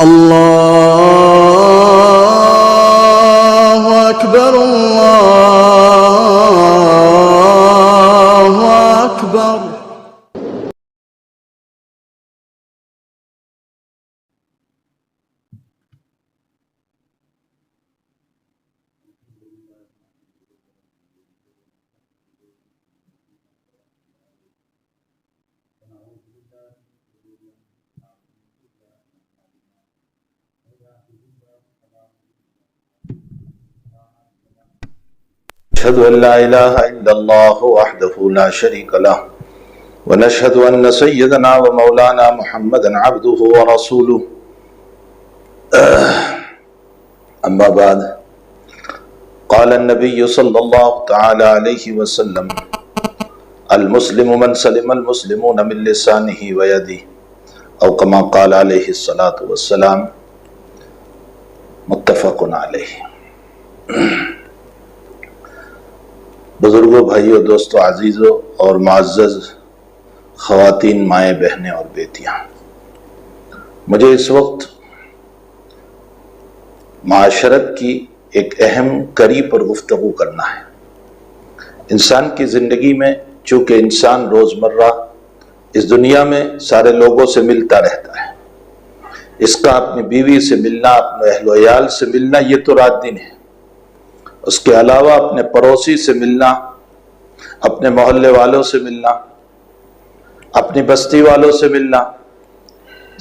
الله أكبر الله أكبر. نشهد أن لا إله إلا الله وحده لا شريك له ونشهد أن سيدنا ومولانا محمدا عبده ورسوله أما بعد قال النبي صلى الله تعالى عليه وسلم المسلم من سلم المسلمون من لسانه ويده أو كما قال عليه الصلاة والسلام متفق عليه. بزرگوں، بھائیوں، دوستوں، عزیزوں اور معزز خواتین، مائیں، بہنیں اور بیٹیاں، مجھے اس وقت معاشرت کی ایک اہم کڑی پر گفتگو کرنا ہے. انسان کی زندگی میں چونکہ انسان روزمرہ اس دنیا میں سارے لوگوں سے ملتا رہتا ہے، اس کا اپنی بیوی سے ملنا، اپنے اہل و عیال سے ملنا یہ تو رات دن ہے. اس کے علاوہ اپنے پڑوسی سے ملنا، اپنے محلے والوں سے ملنا، اپنی بستی والوں سے ملنا،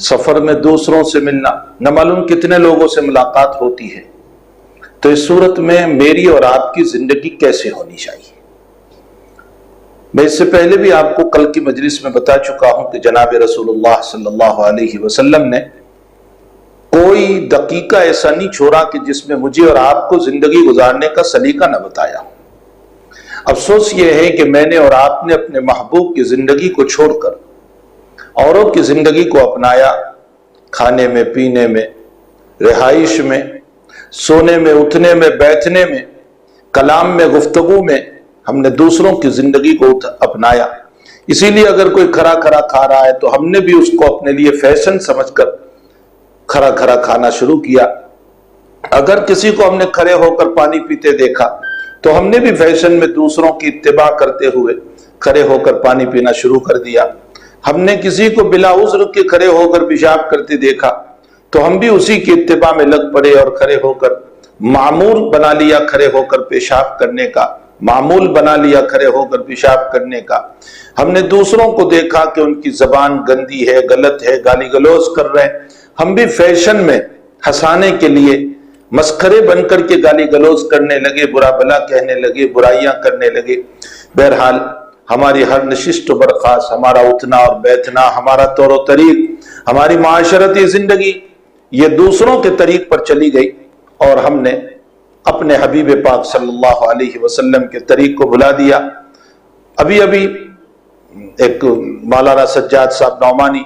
سفر میں دوسروں سے ملنا، نہ معلوم کتنے لوگوں سے ملاقات ہوتی ہے. تو اس صورت میں میری اور آپ کی زندگی کیسے ہونی چاہیے؟ میں اس سے پہلے بھی آپ کو کل کی مجلس میں بتا چکا ہوں کہ جناب رسول اللہ صلی اللہ علیہ وسلم نے کوئی دقیقہ ایسا نہیں چھوڑا کہ جس میں مجھے اور آپ کو زندگی گزارنے کا سلیقہ نہ بتایا. افسوس یہ ہے کہ میں نے اور آپ نے اپنے محبوب کی زندگی کو چھوڑ کر اوروں کی زندگی کو اپنایا. کھانے میں، پینے میں، رہائش میں، سونے میں، اٹھنے میں، بیٹھنے میں، کلام میں، گفتگو میں ہم نے دوسروں کی زندگی کو اپنایا. اسی لیے اگر کوئی کھرا کھرا کھا رہا ہے تو ہم نے بھی اس کو اپنے لیے فیشن سمجھ کر کھرا کھرا کھانا شروع کیا. اگر کسی کو ہم نے کھڑے ہو کر پانی پیتے دیکھا تو ہم نے بھی فیشن میں دوسروں کی اتباع کرتے ہوئے کھڑے ہو کر پانی پینا شروع کر دیا. ہم نے کسی کو بلا عذر کے کھڑے ہو کر پیشاب کرتے دیکھا تو ہم بھی اسی کی اتباع میں لگ پڑے اور کھڑے ہو کر معمول بنا لیا کھڑے ہو کر پیشاب کرنے کا، معمول بنا لیا کھڑے ہو کر پیشاب کرنے کا. ہم نے دوسروں کو دیکھا کہ ان کی زبان گندی ہے، غلط ہے، گالی گلوز کر رہے ہیں، ہم بھی فیشن میں ہنسانے کے لیے مسخرے بن کر کے گالی گلوز کرنے لگے، برا بلا کہنے لگے، برائیاں کرنے لگے. بہرحال ہماری ہر نشست و برخاست، ہمارا اٹھنا اور بیٹھنا، ہمارا طور و طریق، ہماری معاشرتی زندگی یہ دوسروں کے طریق پر چلی گئی اور ہم نے اپنے حبیب پاک صلی اللہ علیہ وسلم کے طریق کو بھلا دیا. ابھی ایک مولانا سجاد صاحب نعمانی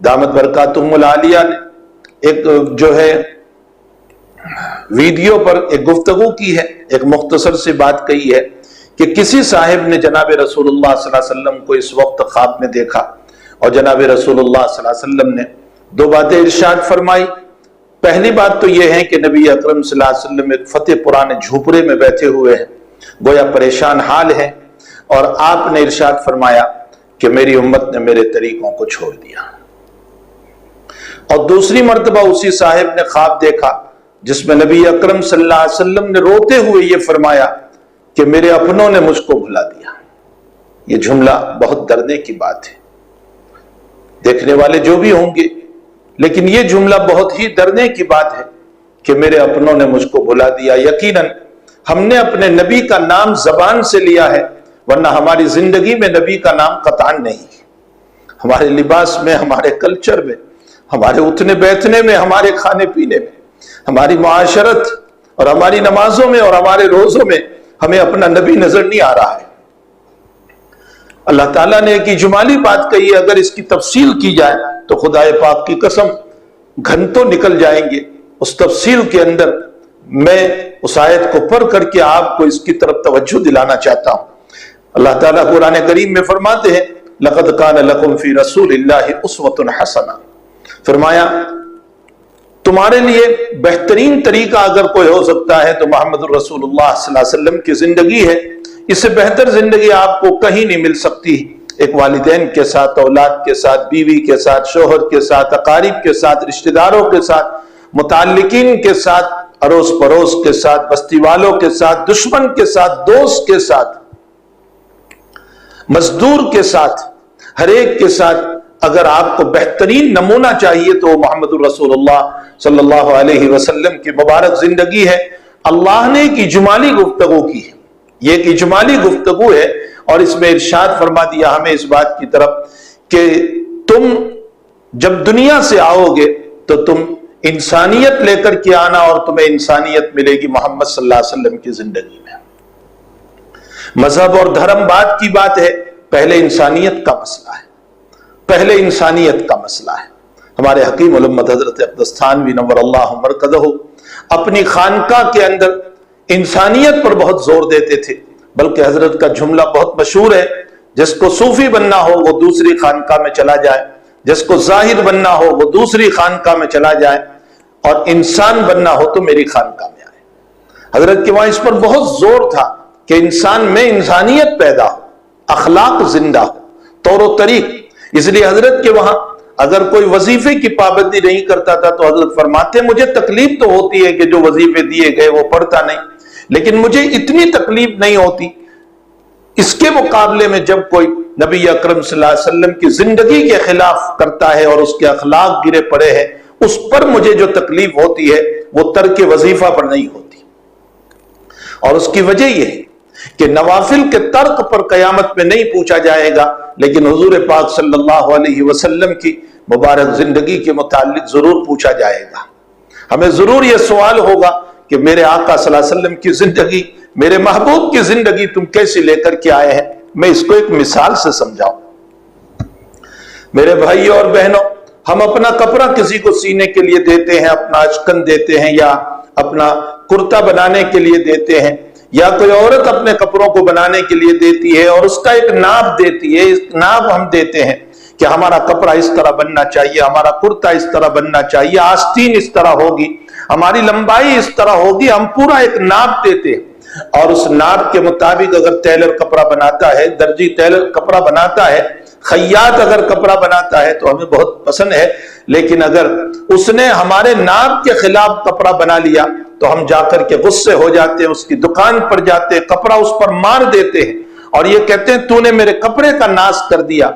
دامت برکاتہم العالیہ نے ایک جو ہے ویڈیو پر ایک گفتگو کی ہے، ایک مختصر سی بات کہی ہے کہ کسی صاحب نے جناب رسول اللہ صلی اللہ علیہ وسلم کو اس وقت خواب میں دیکھا اور جناب رسول اللہ صلی اللہ علیہ وسلم نے دو باتیں ارشاد فرمائی. پہلی بات تو یہ ہے کہ نبی اکرم صلی اللہ علیہ وسلم ایک فتح پرانے جھوپڑے میں بیٹھے ہوئے ہیں، گویا پریشان حال ہے، اور آپ نے ارشاد فرمایا کہ میری امت نے میرے طریقوں کو چھوڑ دیا. اور دوسری مرتبہ اسی صاحب نے خواب دیکھا جس میں نبی اکرم صلی اللہ علیہ وسلم نے روتے ہوئے یہ فرمایا کہ میرے اپنوں نے مجھ کو بھلا دیا. یہ جملہ بہت ڈرنے کی بات ہے، دیکھنے والے جو بھی ہوں گے، لیکن یہ جملہ بہت ہی ڈرنے کی بات ہے کہ میرے اپنوں نے مجھ کو بھلا دیا. یقیناً ہم نے اپنے نبی کا نام زبان سے لیا ہے، ورنہ ہماری زندگی میں نبی کا نام قطعاً نہیں. ہمارے لباس میں، ہمارے کلچر میں، ہمارے اٹھنے بیٹھنے میں، ہمارے کھانے پینے میں، ہماری معاشرت اور ہماری نمازوں میں اور ہمارے روزوں میں ہمیں اپنا نبی نظر نہیں آ رہا ہے. اللہ تعالیٰ نے ایک اجمالی بات کہی ہے، اگر اس کی تفصیل کی جائے تو خدائے پاک کی قسم گھنٹوں نکل جائیں گے. اس تفصیل کے اندر میں اس آیت کو پڑھ کر کے آپ کو اس کی طرف توجہ دلانا چاہتا ہوں. اللہ تعالیٰ قرآن کریم میں فرماتے ہیں لَقَدْ كَانَ لَكُمْ فِي رَسُولِ اللَّهِ أُسْوَةٌ حَسَنَةٌ. فرمایا تمہارے لیے بہترین طریقہ اگر کوئی ہو سکتا ہے تو محمد الرسول اللہ صلی اللہ علیہ وسلم کی زندگی ہے. اس سے بہتر زندگی آپ کو کہیں نہیں مل سکتی. ایک والدین کے ساتھ، اولاد کے ساتھ، بیوی کے ساتھ، شوہر کے ساتھ، اقارب کے ساتھ، رشتہ داروں کے ساتھ، متعلقین کے ساتھ، اڑوس پڑوس کے ساتھ، بستی والوں کے ساتھ، دشمن کے ساتھ، دوست کے ساتھ، مزدور کے ساتھ، ہر ایک کے ساتھ اگر آپ کو بہترین نمونہ چاہیے تو محمد الرسول اللہ صلی اللہ علیہ وسلم کی مبارک زندگی ہے. اللہ نے ایک اجمالی گفتگو کی ہے، یہ ایک اجمالی گفتگو ہے، اور اس میں ارشاد فرما دیا ہمیں اس بات کی طرف کہ تم جب دنیا سے آؤ گے تو تم انسانیت لے کر کے آنا، اور تمہیں انسانیت ملے گی محمد صلی اللہ علیہ وسلم کی زندگی میں. مذہب اور دھرم بات کی بات ہے، پہلے انسانیت کا مسئلہ ہے، پہلے انسانیت کا مسئلہ ہے. ہمارے حکیم الامت حضرت اقدس تھانوی نور اللہ مرکزہ اپنی خانقاہ کے اندر انسانیت پر بہت زور دیتے تھے، بلکہ حضرت کا جملہ بہت مشہور ہے، جس کو صوفی بننا ہو وہ دوسری خانقاہ میں چلا جائے، جس کو زاہد بننا ہو وہ دوسری خانقاہ میں چلا جائے، اور انسان بننا ہو تو میری خانقاہ میں آئے. حضرت کے وہاں اس پر بہت زور تھا کہ انسان میں انسانیت پیدا ہو، اخلاق زندہ ہو، طور و طریق. اس لیے حضرت کے وہاں اگر کوئی وظیفے کی پابندی نہیں کرتا تھا تو حضرت فرماتے مجھے تکلیف تو ہوتی ہے کہ جو وظیفے دیے گئے وہ پڑھتا نہیں، لیکن مجھے اتنی تکلیف نہیں ہوتی اس کے مقابلے میں جب کوئی نبی اکرم صلی اللہ علیہ وسلم کی زندگی کے خلاف کرتا ہے اور اس کے اخلاق گرے پڑے ہیں، اس پر مجھے جو تکلیف ہوتی ہے وہ ترک وظیفہ پر نہیں ہوتی. اور اس کی وجہ یہ ہے کہ نوافل کے ترک پر قیامت میں نہیں پوچھا جائے گا، لیکن حضور پاک صلی اللہ علیہ وسلم کی مبارک زندگی کے متعلق ضرور پوچھا جائے گا. ہمیں ضرور یہ سوال ہوگا کہ میرے آقا صلی اللہ علیہ وسلم کی زندگی، میرے محبوب کی زندگی تم کیسے لے کر کے آئے ہیں. میں اس کو ایک مثال سے سمجھاؤں. میرے بھائیوں اور بہنوں، ہم اپنا کپڑا کسی کو سینے کے لیے دیتے ہیں، اپنا اشکن دیتے ہیں، یا اپنا کرتا بنانے کے لیے دیتے ہیں، یا کوئی عورت اپنے کپڑوں کو بنانے کے لیے دیتی ہے اور اس کا ایک ناپ دیتی ہے. اس ناپ ہم دیتے ہیں کہ ہمارا کپڑا اس طرح بننا چاہیے، ہمارا کرتا اس طرح بننا چاہیے، آستین اس طرح ہوگی، ہماری لمبائی اس طرح ہوگی. ہم پورا ایک ناپ دیتے ہیں، اور اس ناپ کے مطابق اگر ٹیلر کپڑا بناتا ہے، درجی ٹیلر کپڑا بناتا ہے، خیاط اگر کپڑا بناتا ہے تو ہمیں بہت پسند ہے. لیکن اگر اس نے ہمارے ناپ کے خلاف کپڑا بنا لیا تو ہم جا کر کے غصے ہو جاتے ہیں، اس کی دکان پر جاتے ہیں، کپڑا اس پر مار دیتے ہیں اور یہ کہتے ہیں تو نے میرے کپڑے کا ناش کر دیا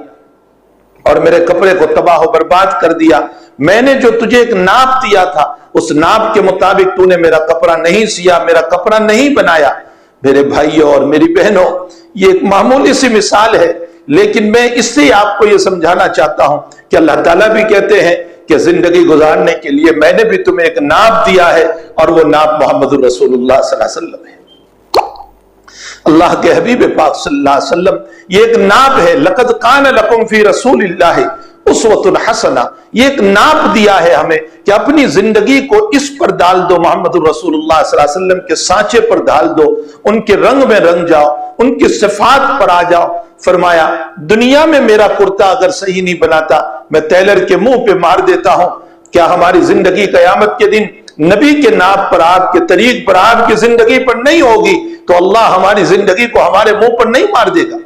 اور میرے کپڑے کو تباہ و برباد کر دیا. میں نے جو تجھے ایک ناپ دیا تھا اس ناپ کے مطابق تو نے میرا کپڑا نہیں سیا، میرا کپڑا نہیں بنایا. میرے بھائیوں اور میری بہنوں، یہ ایک معمولی سی مثال ہے، لیکن میں اس سے آپ کو یہ سمجھانا چاہتا ہوں کہ اللہ تعالیٰ بھی کہتے ہیں کہ زندگی گزارنے کے لیے میں نے بھی تمہیں ایک ناپ دیا ہے، اور وہ ناپ محمد الرسول اللہ صلی اللہ علیہ وسلم ہے. اللہ کے حبیب پاک صلی اللہ علیہ وسلم یہ ایک ناپ ہے. لقد کان لکم فی رسول اللہ اسوۃ حسنہ، یہ ایک ناپ دیا ہے ہمیں کہ اپنی زندگی کو اس پر ڈال دو، محمد الرسول اللہ صلی اللہ علیہ وسلم کے سانچے پر ڈال دو، ان کے رنگ میں رنگ جاؤ، ان کی صفات پر آ جاؤ. فرمایا دنیا میں میرا کرتا اگر صحیح نہیں بناتا میں ٹیلر کے منہ پہ مار دیتا ہوں. کیا ہماری زندگی قیامت کے دن نبی کے ناپ پر، آپ کے طریق پر، آپ کی زندگی پر نہیں ہوگی تو اللہ ہماری زندگی کو ہمارے منہ پر نہیں مار دے گا؟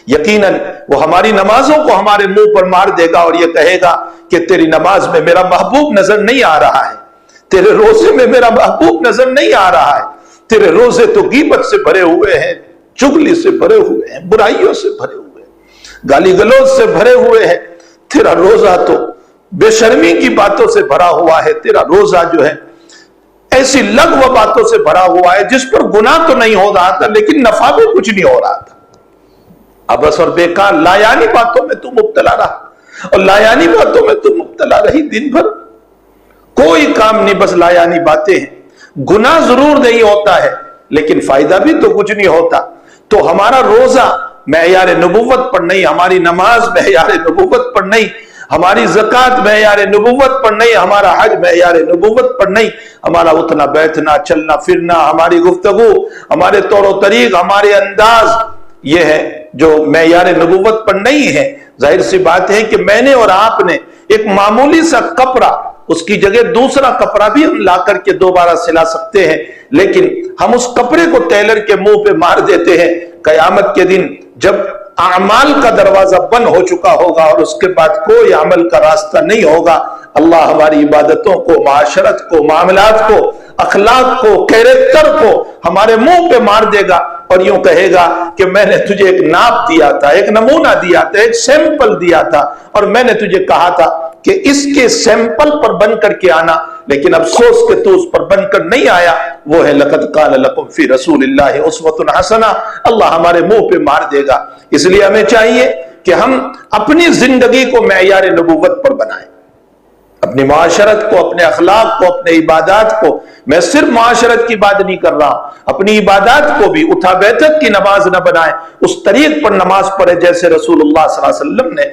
یقیناً وہ ہماری نمازوں کو ہمارے منہ پر مار دے گا اور یہ کہے گا کہ تیری نماز میں میرا محبوب نظر نہیں آ رہا ہے، تیرے روزے میں میرا محبوب نظر نہیں آ رہا ہے، تیرے روزے تو غیبت سے بھرے ہوئے ہیں، چغلی سے بھرے ہوئے ہیں، برائیوں سے بھرے ہوئے ہیں، گالی گلوچ سے بھرے ہوئے ہیں. تیرا روزہ تو بے شرمی کی باتوں سے بھرا ہوا ہے، تیرا روزہ جو ہے ایسی لغو باتوں سے بھرا ہوا ہے جس پر گناہ تو نہیں ہو رہا تھا لیکن نفع بھی کچھ نہیں ہو رہا تھا. ابس اور بیکار لایانی باتوں میں تو مبتلا رہا، اور لایانی باتوں میں تو مبتلا رہی دن بھر، کوئی کام نہیں، بس لایانی باتیں ہیں. گناہ ضرور نہیں ہوتا ہے لیکن فائدہ بھی تو کچھ نہیں ہوتا. تو ہمارا روزہ معیار نبوت پر نہیں، ہماری نماز معیار نبوت پر نہیں، ہماری زکوٰۃ معیار نبوت پر نہیں، ہمارا حج معیار نبوت پر نہیں، ہمارا اٹھنا بیٹھنا، چلنا پھرنا، ہماری گفتگو، ہمارے طور و طریق، ہمارے انداز، یہ ہے جو معیار نبوت پر نہیں ہے. ظاہر سی بات ہے کہ میں نے اور آپ نے ایک معمولی سا کپڑا اس کی جگہ دوسرا کپڑا بھی ہم لا کر کے دوبارہ سلا سکتے ہیں، لیکن ہم اس کپڑے کو ٹیلر کے منہ پہ مار دیتے ہیں۔ قیامت کے دن جب اعمال کا دروازہ بند ہو چکا ہوگا اور اس کے بعد کوئی عمل کا راستہ نہیں ہوگا، اللہ ہماری عبادتوں کو، معاشرت کو، معاملات کو، اخلاق کو، کیریکٹر کو ہمارے منہ پہ مار دے گا اور یوں کہے گا کہ میں نے تجھے ایک ناپ دیا تھا، ایک نمونہ دیا تھا، ایک سیمپل دیا تھا، اور میں نے تجھے کہا تھا کہ اس کے سیمپل پر بن کر کے آنا، لیکن افسوس کہ تو اس پر بن کر نہیں آیا۔ وہ ہے لَقَدْ قَالَ لَكُمْ فِي رَسُولِ اللَّهِ أُسْوَةٌ حَسَنَةٌ۔ اللہ ہمارے منہ پہ مار دے گا۔ اس لیے ہمیں چاہیے کہ ہم اپنی زندگی کو معیار نبوت پر بنائیں، اپنی معاشرت کو، اپنے اخلاق کو، اپنے عبادات کو۔ میں صرف معاشرت کی بات نہیں کر رہا ہوں، اپنی عبادات کو بھی اٹھا بیٹھک کی نماز نہ بنائیں، اس طریق پر نماز پڑھے جیسے رسول اللہ صلی اللہ علیہ وسلم نے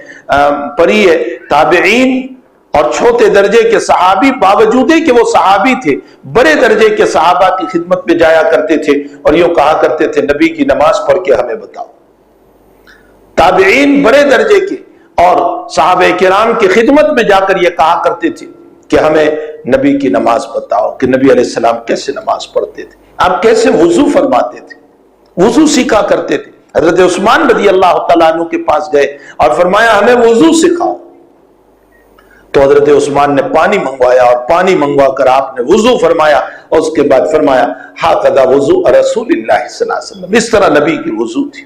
پڑھی ہے۔ تابعین اور چھوٹے درجے کے صحابی، باوجود کہ وہ صحابی تھے، بڑے درجے کے صحابہ کی خدمت میں جایا کرتے تھے اور یوں کہا کرتے تھے نبی کی نماز پڑھ کے ہمیں بتاؤ۔ تابعین بڑے درجے کے اور صحابہ کرام کی خدمت میں جا کر یہ کہا کرتے تھے کہ ہمیں نبی کی نماز بتاؤ، کہ نبی علیہ السلام کیسے نماز پڑھتے تھے، آپ کیسے وضو فرماتے تھے، وضو سیکھا کرتے تھے۔ حضرت عثمان رضی اللہ تعالیٰ عنہ کے پاس گئے اور فرمایا ہمیں وضو سکھاؤ، تو حضرت عثمان نے پانی منگوایا اور پانی منگوا کر آپ نے وضو فرمایا اور اس کے بعد فرمایا ہاکذا وضو رسول اللہ صلی اللہ علیہ وسلم، اس طرح نبی کی وضو تھی۔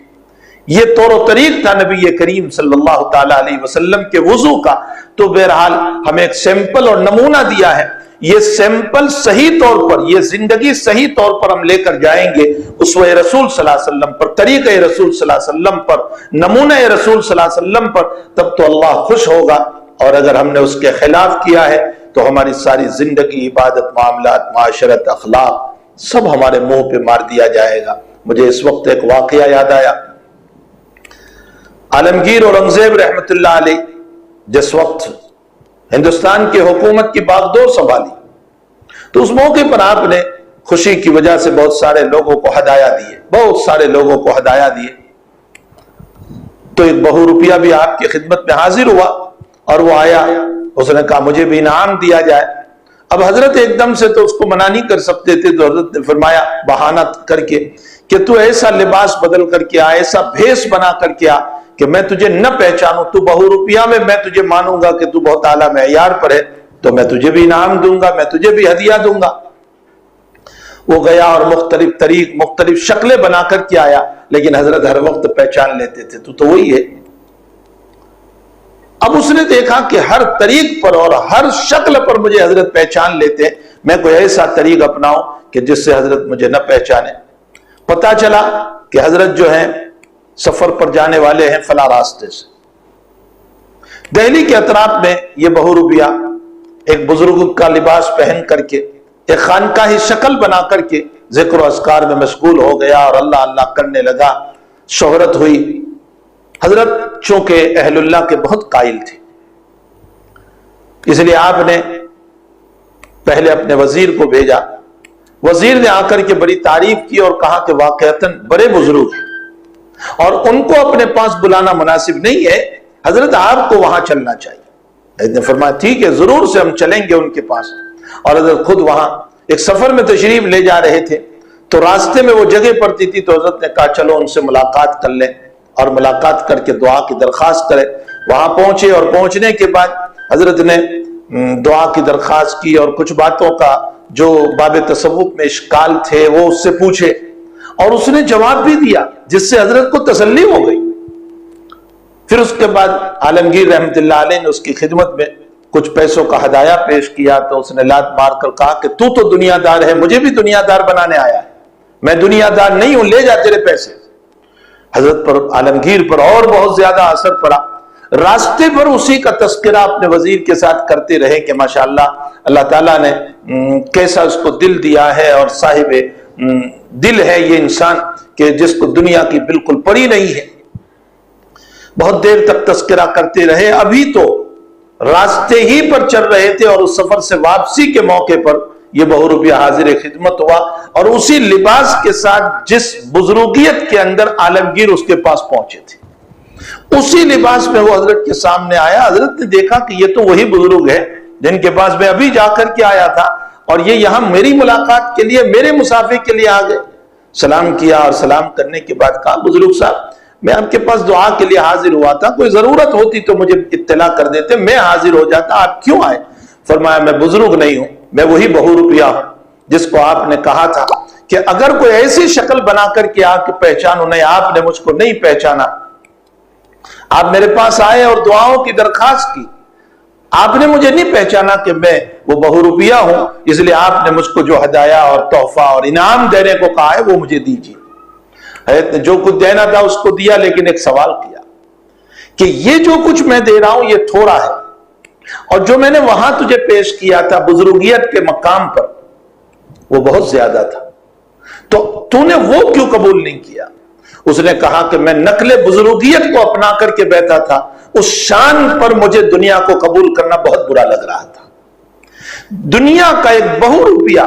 یہ طور و طریق تھا نبی کریم صلی اللہ تعالیٰ علیہ وسلم کے وضو کا۔ تو بہرحال ہمیں ایک سیمپل اور نمونہ دیا ہے، یہ سیمپل صحیح طور پر، یہ زندگی صحیح طور پر ہم لے کر جائیں گے اسوہ رسول صلی اللہ علیہ وسلم پر، طریقہ رسول صلی اللہ علیہ وسلم پر، نمونہ رسول صلی اللہ علیہ وسلم پر، تب تو اللہ خوش ہوگا۔ اور اگر ہم نے اس کے خلاف کیا ہے تو ہماری ساری زندگی، عبادت، معاملات، معاشرت، اخلاق سب ہمارے منہ پہ مار دیا جائے گا۔ مجھے اس وقت ایک واقعہ یاد آیا، عالمگیر اورنگزیب رحمت اللہ علیہ جس وقت ہندوستان کی حکومت کی باغڈور سنبھالی تو اس موقع پر آپ نے خوشی کی وجہ سے بہت سارے لوگوں کو ہدایہ دیے، بہت سارے لوگوں کو ہدایہ دیے۔ تو ایک بہو روپیہ بھی آپ کی خدمت میں حاضر ہوا اور وہ آیا، اس نے کہا مجھے بھی انعام دیا جائے۔ اب حضرت ایک دم سے تو اس کو منع نہیں کر سکتے تھے، تو حضرت نے فرمایا بہانہ کر کے کہ تو ایسا لباس بدل کر کے آ، ایسا بھیس بنا کر کے آ کہ میں تجھے نہ پہچانوں، تو بہو روپیہ میں تجھے مانوں گا کہ تو بہت اعلیٰ معیار پر ہے، تو میں تجھے بھی انعام دوں گا، میں تجھے بھی ہدیہ دوں گا۔ وہ گیا اور مختلف طریق، مختلف شکلیں بنا کر کے آیا، لیکن حضرت ہر وقت پہچان لیتے تھے تو وہی ہے۔ اب اس نے دیکھا کہ ہر طریق پر اور ہر شکل پر مجھے حضرت پہچان لیتے ہیں، میں کوئی ایسا طریق اپناؤں کہ جس سے حضرت مجھے نہ پہچانے۔ پتا چلا کہ حضرت جو ہیں سفر پر جانے والے ہیں فلاں راستے سے۔ دہلی کے اطراف میں یہ بہو روپیہ ایک بزرگ کا لباس پہن کر کے، ایک خانقاہی شکل بنا کر کے ذکر و اذکار میں مشغول ہو گیا اور اللہ اللہ کرنے لگا، شہرت ہوئی۔ حضرت چونکہ اہل اللہ کے بہت قائل تھے، اس لیے آپ نے پہلے اپنے وزیر کو بھیجا، وزیر نے آ کر کے بڑی تعریف کی اور کہا کہ واقعتاً بڑے بزرگ ہیں اور ان کو اپنے پاس بلانا مناسب نہیں ہے، حضرت آپ کو وہاں چلنا چاہیے۔ حضرت نے فرمایا ٹھیک ہے، ضرور سے ہم چلیں گے ان کے پاس۔ اور حضرت خود وہاں ایک سفر میں تشریف لے جا رہے تھے تو راستے میں وہ جگہ پڑتی تھی، تو حضرت نے کہا چلو ان سے ملاقات کر لیں اور ملاقات کر کے دعا کی درخواست کریں۔ وہاں پہنچے اور پہنچنے کے بعد حضرت نے دعا کی درخواست کی اور کچھ باتوں کا جو باب تصوف میں اشکال تھے وہ اس سے پوچھے اور اس نے جواب بھی دیا، جس سے حضرت کو تسلی ہو گئی۔ پھر اس کے بعد عالمگیر رحمت اللہ علیہ نے اس کی خدمت میں کچھ پیسوں کا ہدایہ پیش کیا، تو اس نے لات مار کر کہا کہ تو دنیا دار ہے، مجھے بھی دنیا دار بنانے آیا ہے، میں دنیا دار نہیں ہوں، لے جا تیرے پیسے۔ حضرت پر، عالمگیر پر اور بہت زیادہ اثر پڑا۔ راستے پر اسی کا تذکرہ اپنے وزیر کے ساتھ کرتے رہے کہ ماشاءاللہ اللہ تعالیٰ نے کیسا اس کو دل دیا ہے اور صاحب دل ہے یہ انسان کہ جس کو دنیا کی بالکل پڑی نہیں ہے۔ بہت دیر تک تذکرہ کرتے رہے۔ ابھی تو راستے ہی پر چل رہے تھے اور اس سفر سے واپسی کے موقع پر یہ بہو روپیہ حاضر خدمت ہوا اور اسی لباس کے ساتھ جس بزرگیت کے اندر عالمگیر اس کے پاس پہنچے تھے، اسی لباس میں وہ حضرت کے سامنے آیا۔ حضرت نے دیکھا کہ یہ تو وہی بزرگ ہے جن کے پاس میں ابھی جا کر کے آیا تھا، اور یہ یہاں میری ملاقات کے لیے، میرے مسافر کے لیے آ گئے۔ سلام کیا اور سلام کرنے کے بعد کہا بزرگ صاحب میں آپ کے پاس دعا کے لیے حاضر ہوا تھا، کوئی ضرورت ہوتی تو مجھے اطلاع کر دیتے، میں حاضر ہو جاتا، آپ کیوں آئے؟ فرمایا میں بزرگ نہیں ہوں، میں وہی بہو روپیہ ہوں جس کو آپ نے کہا تھا کہ اگر کوئی ایسی شکل بنا کر کے آ کے پہچانو، نہیں آپ نے مجھ کو نہیں پہچانا، آپ میرے پاس آئے اور دعاؤں کی درخواست کی، آپ نے مجھے نہیں پہچانا کہ میں وہ بہو روپیہ ہوں، اس لیے آپ نے مجھ کو جو ہدایہ اور تحفہ اور انعام دینے کو کہا ہے وہ مجھے دیجیے۔ حضرت نے جو کچھ دینا تھا اس کو دیا، لیکن ایک سوال کیا کہ یہ جو کچھ میں دے رہا ہوں یہ تھوڑا ہے، اور جو میں نے وہاں تجھے پیش کیا تھا بزرگیت کے مقام پر وہ بہت زیادہ تھا، تو نے وہ کیوں قبول نہیں کیا؟ اس نے کہا کہ میں نقل بزرگیت کو اپنا کر کے بیٹھا تھا، اس شان پر مجھے دنیا کو قبول کرنا بہت برا لگ رہا تھا۔ دنیا کا ایک بہو روپیہ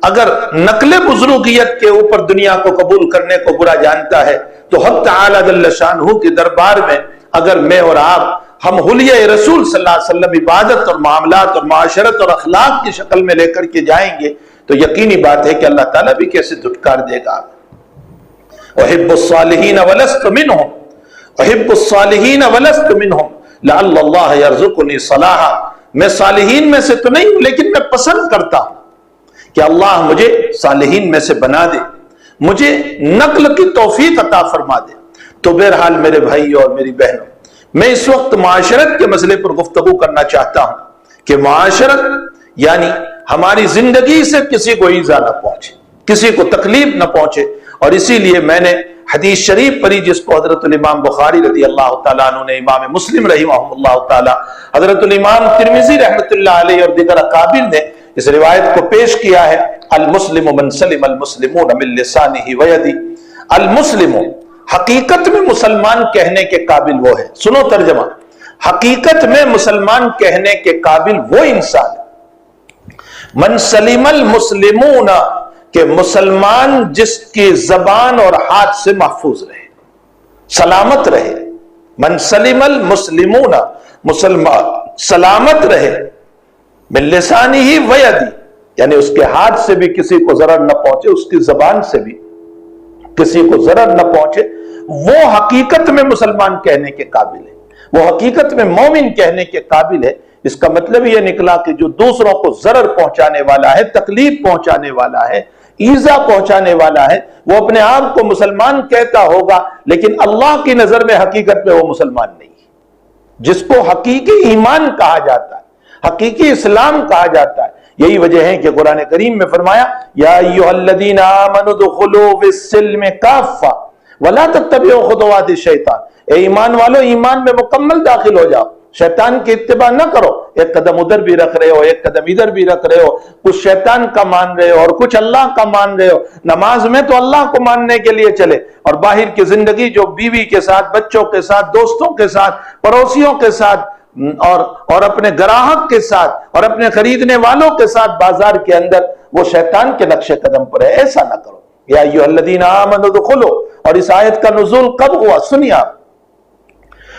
اگر نقل بزرگیت کے اوپر دنیا کو قبول کرنے کو برا جانتا ہے، تو حق تعالی جل شانہ کے دربار میں اگر میں اور آپ ہم حلیہ رسول صلی اللہ علیہ وسلم عبادت اور معاملات اور معاشرت اور اخلاق کی شکل میں لے کر کے جائیں گے تو یقینی بات ہے کہ اللہ تعالیٰ بھی کیسے دھٹکار دے گا۔ احب الصالحین ولست منہم، احب الصالحین ولست منہم لعل اللہ یرزقنی صلاحا، میں صالحین میں سے تو نہیں ہوں لیکن میں پسند کرتا ہوں کہ اللہ مجھے صالحین میں سے بنا دے، مجھے نقل کی توفیق عطا فرما دے۔ تو بہرحال میرے بھائی اور میری بہنوں، میں اس وقت معاشرت کے مسئلے پر گفتگو کرنا چاہتا ہوں کہ معاشرت یعنی ہماری زندگی سے کسی کو ایذا نہ پہنچے، کسی کو تکلیف نہ پہنچے، اور اسی لیے میں نے حدیث شریف پڑھی جس کو حضرت الامام بخاری رضی اللہ تعالیٰ عنہ نے، امام مسلم رحمہ اللہ تعالیٰ، حضرت الامام ترمذی رحمۃ اللہ علیہ اور دیگر اکابر نے اس روایت کو پیش کیا ہے۔ المسلم من سلم المسلمون من لسانہ ویدہ، المسلم حقیقت میں مسلمان کہنے کے قابل وہ ہے، سنو ترجمہ، حقیقت میں مسلمان کہنے کے قابل وہ انسان ہے من سلم المسلمون، کہ مسلمان جس کی زبان اور ہاتھ سے محفوظ رہے، سلامت رہے، من سلم المسلمون، مسلمان سلامت رہے، من لسانہ ویدہ، یعنی اس کے ہاتھ سے بھی کسی کو ضرر نہ پہنچے، اس کی زبان سے بھی کسی کو ضرر نہ پہنچے، وہ حقیقت میں مسلمان کہنے کے قابل ہے، وہ حقیقت میں مومن کہنے کے قابل ہے۔ اس کا مطلب یہ نکلا کہ جو دوسروں کو ضرر پہنچانے والا ہے، تکلیف پہنچانے والا ہے، ایذا پہنچانے والا ہے، وہ اپنے آپ کو مسلمان کہتا ہوگا لیکن اللہ کی نظر میں حقیقت میں وہ مسلمان نہیں ہے، جس کو حقیقی ایمان کہا جاتا ہے، حقیقی اسلام کہا جاتا ہے۔ یہی وجہ ہے کہ قرآن کریم میں فرمایا یا ایھا الذین آمنوا ادخلوا فی السلم کافہ ولا تتبعوا خطوات الشیطان، اے ایمان والو ایمان میں مکمل داخل ہو جاؤ، شیطان کی اتباع نہ کرو، ایک قدم ادھر بھی رکھ رہے ہو، ایک قدم ادھر بھی رکھ رہے ہو، کچھ شیطان کا مان رہے ہو اور کچھ اللہ کا مان رہے ہو۔ نماز میں تو اللہ کو ماننے کے لیے چلے، اور باہر کی زندگی جو بیوی کے ساتھ، بچوں کے ساتھ، دوستوں کے ساتھ، پڑوسیوں کے ساتھ اور اپنے گراہک کے ساتھ اور اپنے خریدنے والوں کے ساتھ بازار کے اندر، وہ شیطان کے نقش قدم پر ہے، ایسا نہ کرو۔ یا ایھا الذین آمنوا ادخلوا، اور اس آیت کا نزول کب ہوا سنیے آپ۔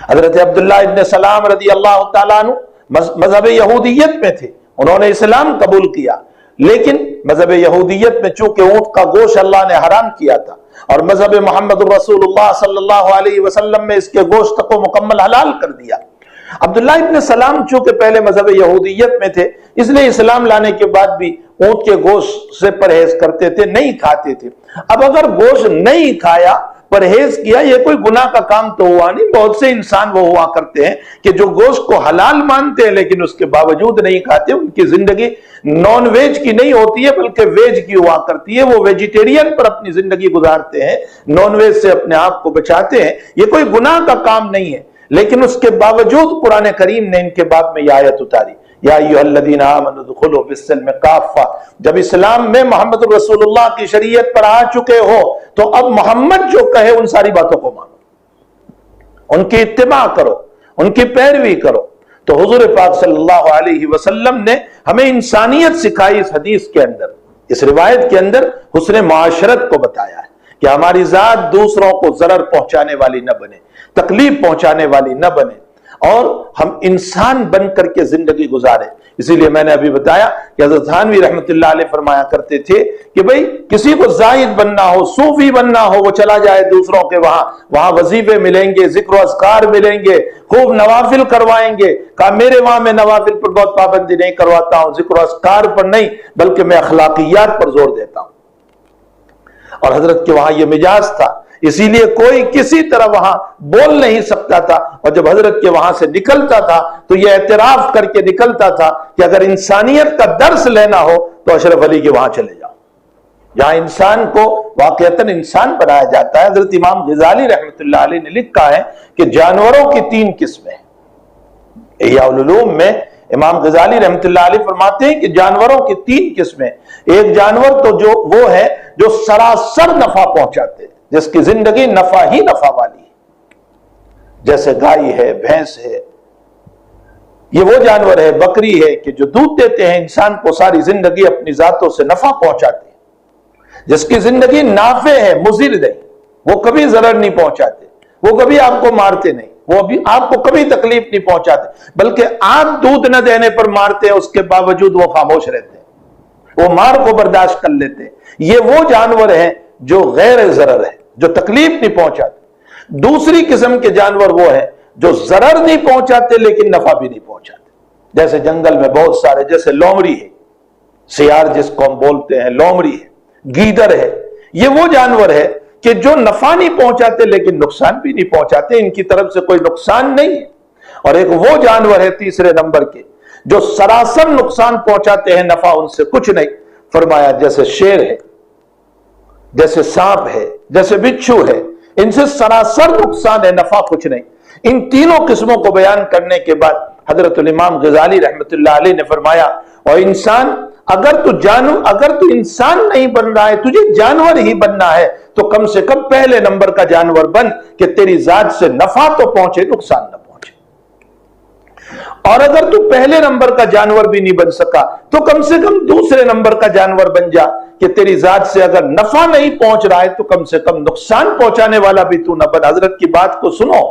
حضرت عبداللہ ابن سلام رضی اللہ تعالیٰ عنہ مذہب یہودیت میں تھے، انہوں نے اسلام قبول کیا، لیکن مذہب یہودیت میں چونکہ اونٹ کا گوشت اللہ نے حرام کیا تھا، اور مذہب محمد الرسول اللہ صلی اللہ علیہ وسلم میں اس کے گوشت کو مکمل حلال کر دیا۔ عبداللہ ابن سلام چونکہ پہلے مذہب یہودیت میں تھے، اس لیے اسلام لانے کے بعد بھی اونٹ کے گوشت سے پرہیز کرتے تھے، نہیں کھاتے تھے۔ اب اگر گوشت نہیں کھایا، پرہیز کیا، یہ کوئی گناہ کا کام تو ہوا نہیں۔ بہت سے انسان وہ ہوا کرتے ہیں کہ جو گوشت کو حلال مانتے ہیں لیکن اس کے باوجود نہیں کھاتے، ان کی زندگی نان ویج کی نہیں ہوتی ہے بلکہ ویج کی ہوا کرتی ہے، وہ ویجیٹیرین پر اپنی زندگی گزارتے ہیں، نان ویج سے اپنے آپ کو بچاتے ہیں، یہ کوئی گناہ کا کام نہیں ہے، لیکن اس کے باوجود قرآن کریم نے ان کے باب میں یہ آیت اتاری یا ایھا الذین آمنوا ادخلوا فی السلم کافہ۔ جب اسلام میں محمد الرسول اللہ کی شریعت پر آ چکے ہو تو اب محمد جو کہے ان ساری باتوں کو مانو، ان کی اتباع کرو، ان کی پیروی کرو۔ تو حضور پاک صلی اللہ علیہ وسلم نے ہمیں انسانیت سکھائی اس حدیث کے اندر، اس روایت کے اندر حسن معاشرت کو بتایا ہے کہ ہماری ذات دوسروں کو ضرر پہنچانے والی نہ بنے، تکلیف پہنچانے والی نہ بنے، اور ہم انسان بن کر کے زندگی گزارے. اسی لیے میں نے ابھی بتایا کہ حضرت تھانوی رحمۃ اللہ علیہ فرمایا کرتے تھے کہ بھئی کسی کو زاہد بننا ہو، صوفی بننا ہو، وہ چلا جائے دوسروں کے وہاں وظیفے ملیں گے، ذکر و اذکار ملیں گے، خوب نوافل کروائیں گے. کہا میرے وہاں میں نوافل پر بہت پابندی نہیں کرواتا ہوں، ذکر و اذکار پر نہیں، بلکہ میں اخلاقیات پر زور دیتا ہوں. اور حضرت کے وہاں یہ مزاج تھا، اسی لیے کوئی کسی طرح وہاں بول نہیں سکتا تھا. اور جب حضرت کے وہاں سے نکلتا تھا تو یہ اعتراف کر کے نکلتا تھا کہ اگر انسانیت کا درس لینا ہو تو اشرف علی کے وہاں چلے جاؤ، جہاں انسان کو واقعتاً انسان بنایا جاتا ہے. حضرت امام غزالی رحمۃ اللہ علیہ نے لکھا ہے کہ جانوروں کی 3 قسمیں. احیاء العلوم میں امام غزالی رحمۃ اللہ علیہ فرماتے ہیں کہ جانوروں کی 3 قسمیں. ایک جانور تو جو وہ ہے جو سراسر نفع پہنچاتے ہیں، جس کی زندگی نفع ہی نفع والی ہے، جیسے گائے ہے، بھینس ہے، یہ وہ جانور ہے، بکری ہے کہ جو دودھ دیتے ہیں، انسان کو ساری زندگی اپنی ذاتوں سے نفع پہنچاتے ہیں، جس کی زندگی نافع ہے، مضر نہیں، وہ کبھی ضرر نہیں پہنچاتے، وہ کبھی آپ کو مارتے نہیں، وہ بھی آپ کو کبھی تکلیف نہیں پہنچاتے، بلکہ آپ دودھ نہ دینے پر مارتے ہیں، اس کے باوجود وہ خاموش رہتے ہیں، وہ مار کو برداشت کر لیتے ہیں. یہ وہ جانور ہیں جو غیر ضرر ہے، جو تکلیف نہیں پہنچاتے. دوسری قسم کے جانور وہ ہیں جو ضرر نہیں پہنچاتے لیکن نفع بھی نہیں پہنچاتے. جیسے جنگل میں بہت سارے، جیسے لومڑی ہے، سیار جس کو ہم بولتے ہیں، لومڑی ہے، گیدڑ ہے، یہ وہ جانور ہے کہ جو نفع نہیں پہنچاتے لیکن نقصان بھی نہیں پہنچاتے، ان کی طرف سے کوئی نقصان نہیں ہے. اور ایک وہ جانور ہے تیسرے نمبر کے جو سراسر نقصان پہنچاتے ہیں، نفع ان سے کچھ نہیں. فرمایا جیسے شیر ہے، جیسے سانپ ہے، جیسے بچھو ہے، ان سے سراسر نقصان ہے، نفع کچھ نہیں. ان تینوں قسموں کو بیان کرنے کے بعد حضرت الامام غزالی رحمۃ اللہ علیہ نے فرمایا اور انسان اگر تو انسان نہیں بن رہا ہے، تجھے جانور ہی بننا ہے، تو کم سے کم پہلے نمبر کا جانور بن کہ تیری ذات سے نفع تو پہنچے، نقصان نہ پہنچے. اور اگر تو پہلے نمبر کا جانور بھی نہیں بن سکا تو کم سے کم دوسرے نمبر کا جانور بن جا کہ تیری ذات سے اگر نفع نہیں پہنچ رہا ہے تو کم سے کم نقصان پہنچانے والا بھی تو نہ بن. حضرت کی بات کو سنو،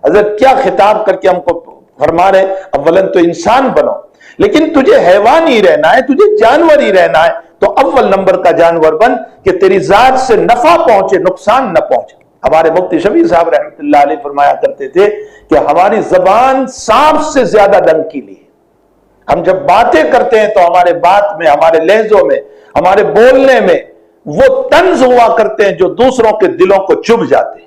حضرت کیا خطاب کر کے ہم کو فرما رہے، اولن تو انسان بنو، لیکن تجھے حیوان ہی رہنا ہے، تجھے جانور ہی رہنا ہے، تو اول نمبر کا جانور بن کہ تیری ذات سے نفع پہنچے، نقصان نہ پہنچے. ہمارے مفتی شفیع صاحب رحمۃ اللہ علیہ فرمایا کرتے تھے کہ ہماری زبان سانپ سے زیادہ ڈنکیلی ہے. ہم جب باتیں کرتے ہیں تو ہمارے بات میں، ہمارے لہجوں میں، ہمارے بولنے میں وہ طنز ہوا کرتے ہیں جو دوسروں کے دلوں کو چبھ جاتے ہیں،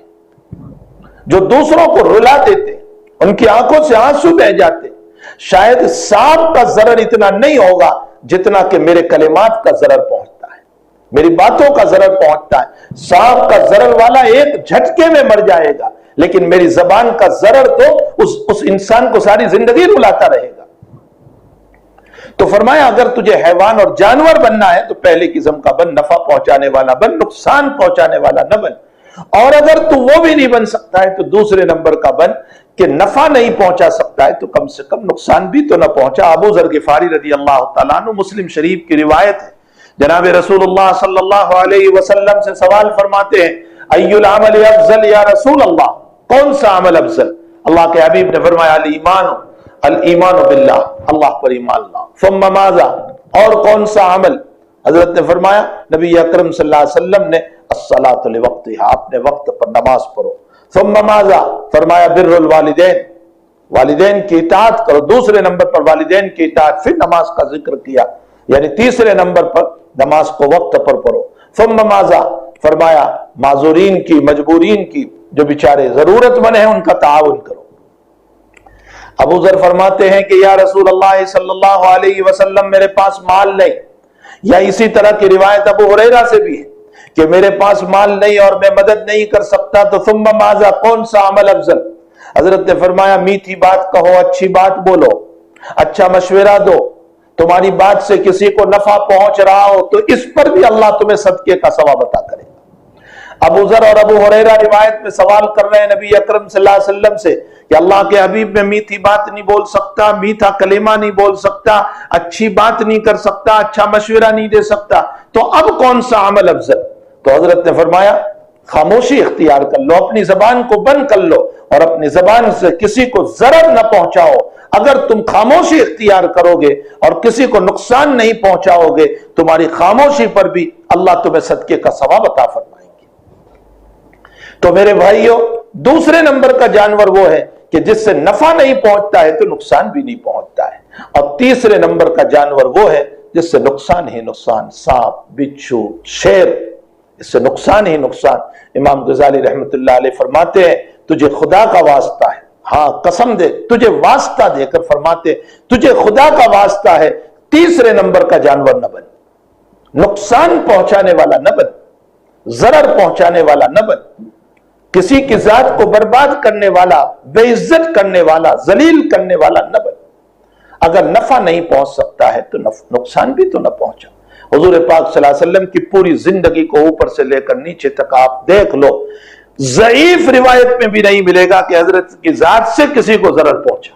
جو دوسروں کو رلا دیتے ہیں، ان کی آنکھوں سے آنسو بہہ جاتے ہیں. شاید سانپ کا ضرر اتنا نہیں ہوگا جتنا کہ میرے کلمات کا ضرر پہنچتا ہے، میری باتوں کا ضرر پہنچتا ہے. سانپ کا ضرر والا ایک جھٹکے میں مر جائے گا، لیکن میری زبان کا ضرر تو اس انسان کو ساری زندگی رلاتا رہے گا. تو فرمایا اگر تجھے حیوان اور جانور بننا ہے تو پہلے قسم کا بن، نفع پہنچانے والا بن، نقصان پہنچانے والا نہ بن. اور اگر تو وہ بھی نہیں بن سکتا ہے تو دوسرے نمبر کا بن کہ نفع نہیں پہنچا سکتا ہے تو کم سے کم نقصان بھی تو نہ پہنچا. ابو ذر غفاری رضی اللہ تعالیٰ عنہ، مسلم شریف کی روایت ہے، جناب رسول اللہ صلی اللہ علیہ وسلم سے سوال فرماتے ہیں، ای العمل افضل یا رسول اللہ، کون سا عمل افضل؟ اللہ کے حبیب نے فرمایا الایمان باللہ، اللہ پر ایمان لا. ثم ماذا، اور کون سا عمل؟ حضرت نے فرمایا، نبی اکرم صلی اللہ علیہ وسلم نے الصلاۃ لوقتہا، اپنے وقت پر نماز پڑھو. ثم ماذا، فرمایا بر الوالدین، والدین کی اطاعت کرو. دوسرے نمبر پر والدین کی اطاعت، پھر نماز کا ذکر کیا، یعنی تیسرے نمبر پر نماز کو وقت پر پڑھو. ثم ماذا، فرمایا معذورین کی، مجبورین کی، جو بیچارے ضرورت مند ہیں ان کا تعاون کرو. ابو ذر فرماتے ہیں کہ یا رسول اللہ صلی اللہ علیہ وسلم میرے پاس مال نہیں، یا اسی طرح کی روایت ابو ہریرہ سے بھی ہے کہ میرے پاس مال نہیں اور میں مدد نہیں کر سکتا، تو ثم ماذا، کون سا عمل افضل؟ حضرت نے فرمایا میٹھی بات کہو، اچھی بات بولو، اچھا مشورہ دو. تمہاری بات سے کسی کو نفع پہنچ رہا ہو تو اس پر بھی اللہ تمہیں صدقے کا ثواب عطا کرے گا. ابو ذر اور ابو ہریرہ روایت میں سوال کر رہے ہیں نبی اکرم صلی اللہ علیہ وسلم سے کہ اللہ کے حبیب میں میٹھی بات نہیں بول سکتا، میٹھا کلمہ نہیں بول سکتا، اچھی بات نہیں کر سکتا، اچھا مشورہ نہیں دے سکتا، تو اب کون سا عمل افضل؟ تو حضرت نے فرمایا خاموشی اختیار کر لو، اپنی زبان کو بند کر لو اور اپنی زبان سے کسی کو ضرر نہ پہنچاؤ۔ اگر تم خاموشی اختیار کرو گے اور کسی کو نقصان نہیں پہنچاؤ گے، تمہاری خاموشی پر بھی اللہ تمہیں صدقے کا ثواب عطا فرمائیں گے۔ تو میرے بھائیوں، دوسرے نمبر کا جانور وہ ہے کہ جس سے نفع نہیں پہنچتا ہے تو نقصان بھی نہیں پہنچتا ہے، اور تیسرے نمبر کا جانور وہ ہے جس سے نقصان ہی نقصان، سانپ، بچھو، شیر، اس سے نقصان ہی نقصان۔ امام غزالی رحمت اللہ علیہ فرماتے ہیں تجھے خدا کا واسطہ ہے، ہاں قسم دے، تجھے واسطہ دے کر فرماتے تجھے خدا کا واسطہ ہے، تیسرے نمبر کا جانور نہ بن، نقصان پہنچانے والا نہ بن، ضرر پہنچانے والا نہ بن، کسی کی ذات کو برباد کرنے والا، بے عزت کرنے والا، ذلیل کرنے والا نہ بن۔ اگر نفع نہیں پہنچ سکتا ہے تو نقصان بھی تو نہ پہنچا۔ حضور پاک صلی اللہ علیہ وسلم کی پوری زندگی کو اوپر سے لے کر نیچے تک آپ دیکھ لو، ضعیف روایت میں بھی نہیں ملے گا کہ حضرت کی ذات سے کسی کو ضرر پہنچا،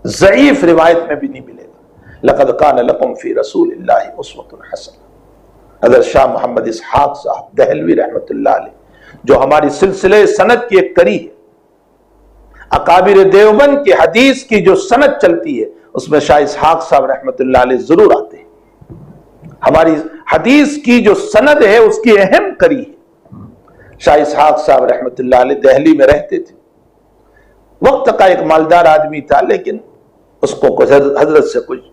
ضعیف روایت میں بھی نہیں ملے گا۔ لقد کان لکم فی رسول اللہ اسوۃ حسنہ۔ حضرت شاہ محمد اسحاق صاحب دہلوی رحمت اللہ علیہ، جو ہماری سلسلے سند کی ایک کڑی ہے، اکابر دیوبند کی حدیث کی جو سند چلتی ہے اس میں شاہ اسحاق صاحب رحمت اللہ علیہ ضرور آتے ہیں۔ ہماری حدیث کی جو سند ہے اس کی اہم کڑی ہے۔ شاہ اسحاق صاحب رحمت اللہ علیہ دہلی میں رہتے تھے، وقت کا ایک مالدار آدمی تھا، لیکن اس کو حضرت سے کچھ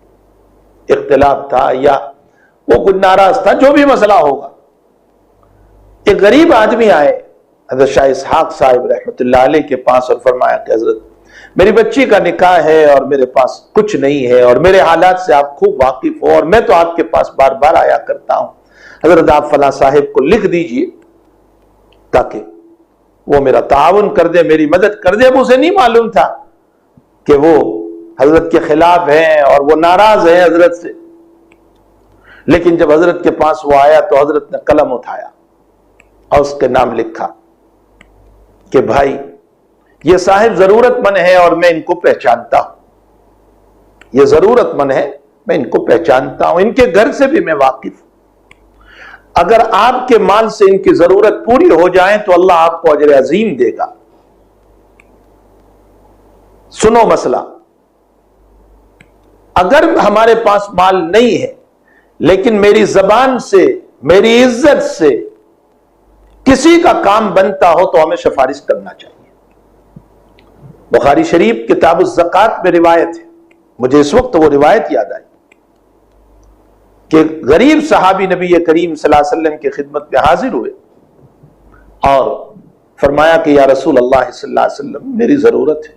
اختلاف تھا یا وہ کچھ ناراض تھا، جو بھی مسئلہ ہوگا۔ ایک غریب آدمی آئے حضرت شاہ اسحاق صاحب رحمت اللہ علیہ کے پاس اور فرمایا کہ حضرت میری بچی کا نکاح ہے اور میرے پاس کچھ نہیں ہے اور میرے حالات سے آپ خوب واقف ہو اور میں تو آپ کے پاس بار بار آیا کرتا ہوں، حضرت آپ فلاں صاحب کو لکھ دیجئے تاکہ وہ میرا تعاون کر دے، میری مدد کر دے۔ اب اسے نہیں معلوم تھا کہ وہ حضرت کے خلاف ہیں اور وہ ناراض ہیں حضرت سے، لیکن جب حضرت کے پاس وہ آیا تو حضرت نے قلم اٹھایا اور اس کے نام لکھا کہ بھائی یہ صاحب ضرورت مند ہے اور میں ان کو پہچانتا ہوں، یہ ضرورت مند ہے، میں ان کو پہچانتا ہوں، ان کے گھر سے بھی میں واقف ہوں، اگر آپ کے مال سے ان کی ضرورت پوری ہو جائے تو اللہ آپ کو اجر عظیم دے گا۔ سنو مسئلہ، اگر ہمارے پاس مال نہیں ہے لیکن میری زبان سے، میری عزت سے کسی کا کام بنتا ہو تو ہمیں سفارش کرنا چاہیے۔ بخاری شریف کتاب الزکات میں روایت ہے، مجھے اس وقت وہ روایت یاد آئی کہ غریب صحابی نبی کریم صلی اللہ علیہ وسلم کی خدمت میں حاضر ہوئے اور فرمایا کہ یا رسول اللہ صلی اللہ علیہ وسلم میری ضرورت ہے۔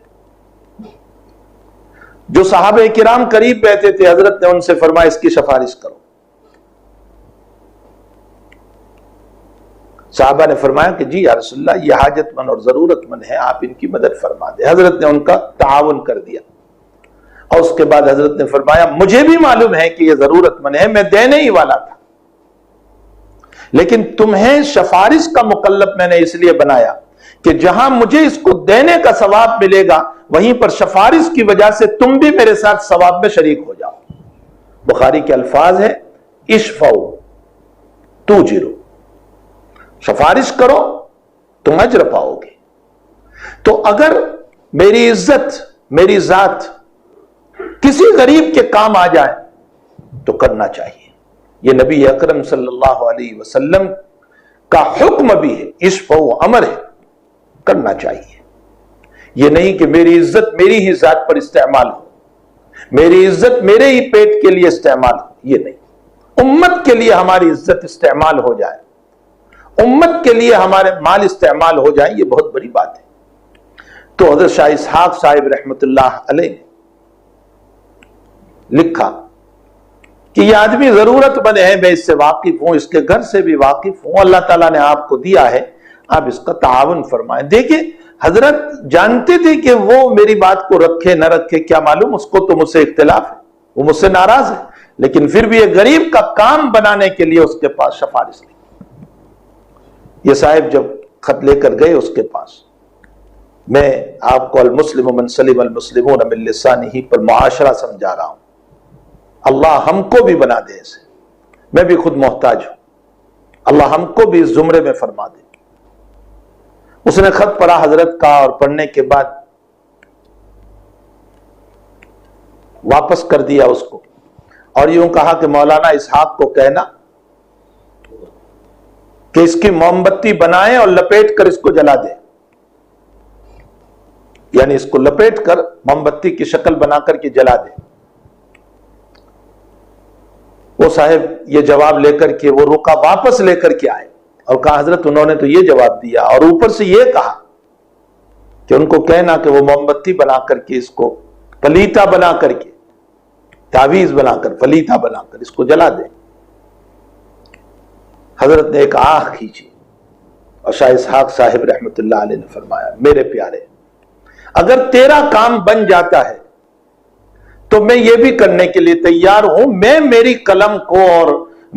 جو صحابہ کرام قریب بیٹھے تھے حضرت نے ان سے فرمایا اس کی سفارش کرو۔ صحابہ نے فرمایا کہ جی یا رسول اللہ یہ حاجت مند اور ضرورت مند ہے، آپ ان کی مدد فرما دیں۔ حضرت نے ان کا تعاون کر دیا اور اس کے بعد حضرت نے فرمایا مجھے بھی معلوم ہے کہ یہ ضرورت مند ہے، میں دینے ہی والا تھا، لیکن تمہیں سفارش کا مکلف میں نے اس لیے بنایا کہ جہاں مجھے اس کو دینے کا ثواب ملے گا وہیں پر سفارش کی وجہ سے تم بھی میرے ساتھ ثواب میں شریک ہو جاؤ۔ بخاری کے الفاظ ہے اشفعوا توجروا، سفارش کرو تم اجر پاؤ گے۔ تو اگر میری عزت، میری ذات کسی غریب کے کام آ جائے تو کرنا چاہیے۔ یہ نبی اکرم صلی اللہ علیہ وسلم کا حکم بھی ہے، اشفعوا امر ہے، کرنا چاہیے۔ یہ نہیں کہ میری عزت میری ہی ذات پر استعمال ہو، میری عزت میرے ہی پیٹ کے لیے استعمال ہو، یہ نہیں، امت کے لیے ہماری عزت استعمال ہو جائے، امت کے لیے ہمارے مال استعمال ہو جائیں، یہ بہت بڑی بات ہے۔ تو حضرت شاہ اسحاق صاحب رحمت اللہ علیہ نے لکھا کہ یہ آدمی ضرورت مند ہے، میں اس سے واقف ہوں، اس کے گھر سے بھی واقف ہوں، اللہ تعالیٰ نے آپ کو دیا ہے، آپ اس کا تعاون فرمائیں۔ دیکھیں حضرت جانتے تھے کہ وہ میری بات کو رکھے نہ رکھے کیا معلوم، اس کو تو مجھ سے اختلاف ہے، وہ مجھ سے ناراض ہے، لیکن پھر بھی ایک غریب کا کام بنانے کے لیے اس کے پاس سفارش لی۔ یہ صاحب جب خط لے کر گئے اس کے پاس، میں آپ کو المسلم من سلم المسلمون من لسانہ پر معاشرہ سمجھا رہا ہوں، اللہ ہم کو بھی بنا دے ایسے، میں بھی خود محتاج ہوں، اللہ ہم کو بھی اس زمرے میں فرما دے۔ اس نے خط پڑھا حضرت کا، اور پڑھنے کے بعد واپس کر دیا اس کو، اور یوں کہا کہ مولانا اسحاق کو کہنا کہ اس کی موم بتی بنائیں اور لپیٹ کر اس کو جلا دیں، یعنی اس کو لپیٹ کر موم بتی کی شکل بنا کر کے جلا دیں۔ وہ صاحب یہ جواب لے کر کے وہ رکا، واپس لے کر کے آئے اور کہا حضرت انہوں نے تو یہ جواب دیا، اور اوپر سے یہ کہا کہ ان کو کہنا کہ وہ موم بتی بنا کر کے اس کو پلیتا بنا کر کے، تعویذ بنا کر، پلیتا بنا کر اس کو جلا دیں۔ حضرت نے ایک آہ کھینچی اور شاہ اسحاق صاحب رحمت اللہ علیہ نے فرمایا میرے پیارے، اگر تیرا کام بن جاتا ہے تو میں یہ بھی کرنے کے لیے تیار ہوں، میں میری قلم کو اور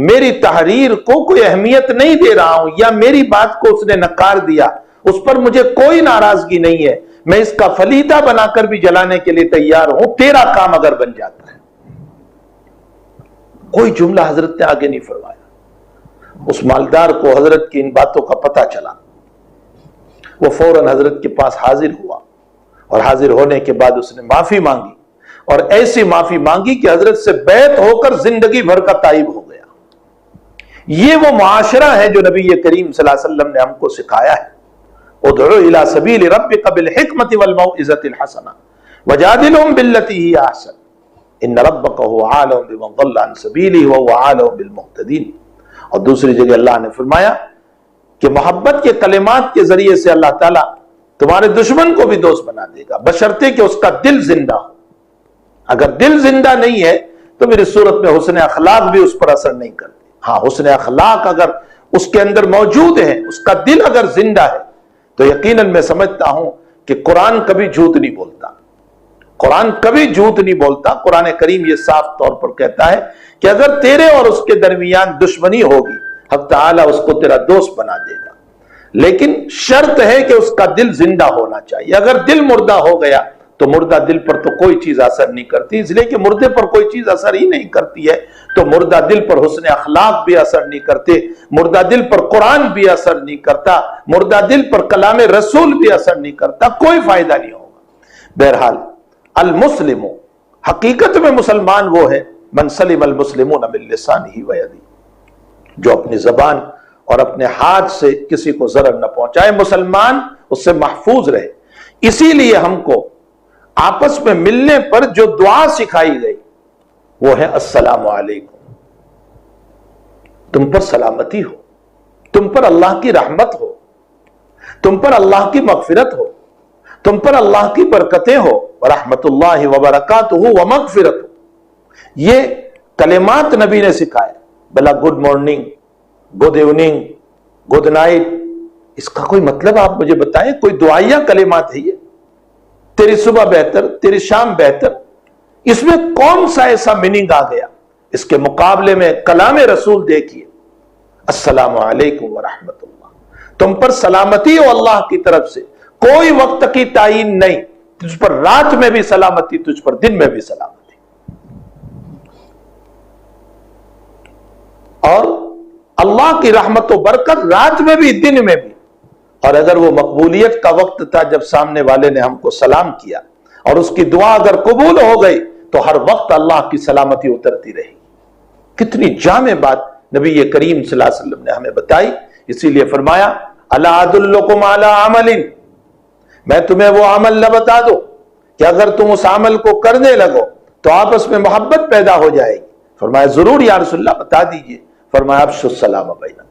میری تحریر کو کوئی اہمیت نہیں دے رہا ہوں، یا میری بات کو اس نے نکار دیا، اس پر مجھے کوئی ناراضگی نہیں ہے، میں اس کا فلیتا بنا کر بھی جلانے کے لیے تیار ہوں، تیرا کام اگر بن جاتا ہے۔ کوئی جملہ حضرت نے آگے نہیں فرمایا۔ اس مالدار کو حضرت کی ان باتوں کا پتہ چلا، وہ فوراً حضرت کے پاس حاضر ہوا، اور حاضر ہونے کے بعد اس نے معافی مانگی، اور ایسی معافی مانگی کہ حضرت سے بیعت ہو کر زندگی بھر کا تائب ہو گیا۔ یہ وہ معاشرہ ہے جو نبی کریم صلی اللہ علیہ وسلم نے ہم کو سکھایا ہے، ادعو الی سبیل ربک بالحکمۃ والموعظۃ الحسنہ وجادلہم باللتی ہی احسن ان ربک هو عالم بمن ضل عن سبیلہ وهو عالم بالمہتدین۔ اور دوسری جگہ اللہ نے فرمایا کہ محبت کے کلمات کے ذریعے سے اللہ تعالیٰ تمہارے دشمن کو بھی دوست بنا دے گا، بشرطے کہ اس کا دل زندہ ہو۔ اگر دل زندہ نہیں ہے تو پھر اس صورت میں حسن اخلاق بھی اس پر اثر نہیں کرتے۔ ہاں، حسن اخلاق اگر اس کے اندر موجود ہے، اس کا دل اگر زندہ ہے، تو یقیناً میں سمجھتا ہوں کہ قرآن کبھی جھوٹ نہیں بولتا، قرآن کبھی جھوٹ نہیں بولتا۔ قرآن کریم یہ صاف طور پر کہتا ہے کہ اگر تیرے اور اس کے درمیان دشمنی ہوگی، حق تعالیٰ اس کو تیرا دوست بنا دے گا، لیکن شرط ہے کہ اس کا دل زندہ ہونا چاہیے۔ اگر دل مردہ ہو گیا تو مردہ دل پر تو کوئی چیز اثر نہیں کرتی، اس لیے کہ مردے پر کوئی چیز اثر ہی نہیں کرتی ہے، تو مردہ دل پر حسن اخلاق بھی اثر نہیں کرتے، مردہ دل پر قرآن بھی اثر نہیں کرتا، مردہ دل پر کلام رسول بھی اثر نہیں کرتا، کوئی فائدہ نہیں ہوگا۔ بہرحال المسلم، حقیقت میں مسلمان وہ ہے من سلم المسلمون من لسانہ و یدہ، جو اپنی زبان اور اپنے ہاتھ سے کسی کو ضرر نہ پہنچائے، مسلمان اس سے محفوظ رہے۔ اسی لیے ہم کو آپس میں ملنے پر جو دعا سکھائی گئی وہ ہے السلام علیکم، تم پر سلامتی ہو، تم پر اللہ کی رحمت ہو، تم پر اللہ کی مغفرت ہو، تم پر اللہ کی برکتیں ہو، ورحمت اللہ وبرکاتہ ومغفرت ہو۔ یہ کلمات نبی نے سکھائے، بلا good morning, good evening, good night, اس کا کوئی مطلب آپ مجھے بتائیں؟ کوئی دعائیہ کلمات ہے یہ؟ تیری صبح بہتر، تیری شام بہتر، اس میں کون سا ایسا میننگ آ گیا؟ اس کے مقابلے میں کلام رسول دیکھیے، السلام علیکم ورحمت اللہ، تم پر سلامتی ہو اللہ کی طرف سے، کوئی وقت کی تعین نہیں، تجھ پر رات میں بھی سلامتی، تجھ پر دن میں بھی سلامتی، اور اللہ کی رحمت و برکت رات میں بھی دن میں بھی۔ اور اگر وہ مقبولیت کا وقت تھا جب سامنے والے نے ہم کو سلام کیا اور اس کی دعا اگر قبول ہو گئی تو ہر وقت اللہ کی سلامتی اترتی رہی۔ کتنی جامع بات نبی کریم صلی اللہ علیہ وسلم نے ہمیں بتائی، اسی لیے فرمایا الا ادلکم علی عمل، میں تمہیں وہ عمل نہ بتا دوں کہ اگر تم اس عمل کو کرنے لگو تو آپس میں محبت پیدا ہو جائے گی؟ فرمایا ضرور یا رسول اللہ، بتا دیجئے۔ فرمایا افشوا السلام بینکم،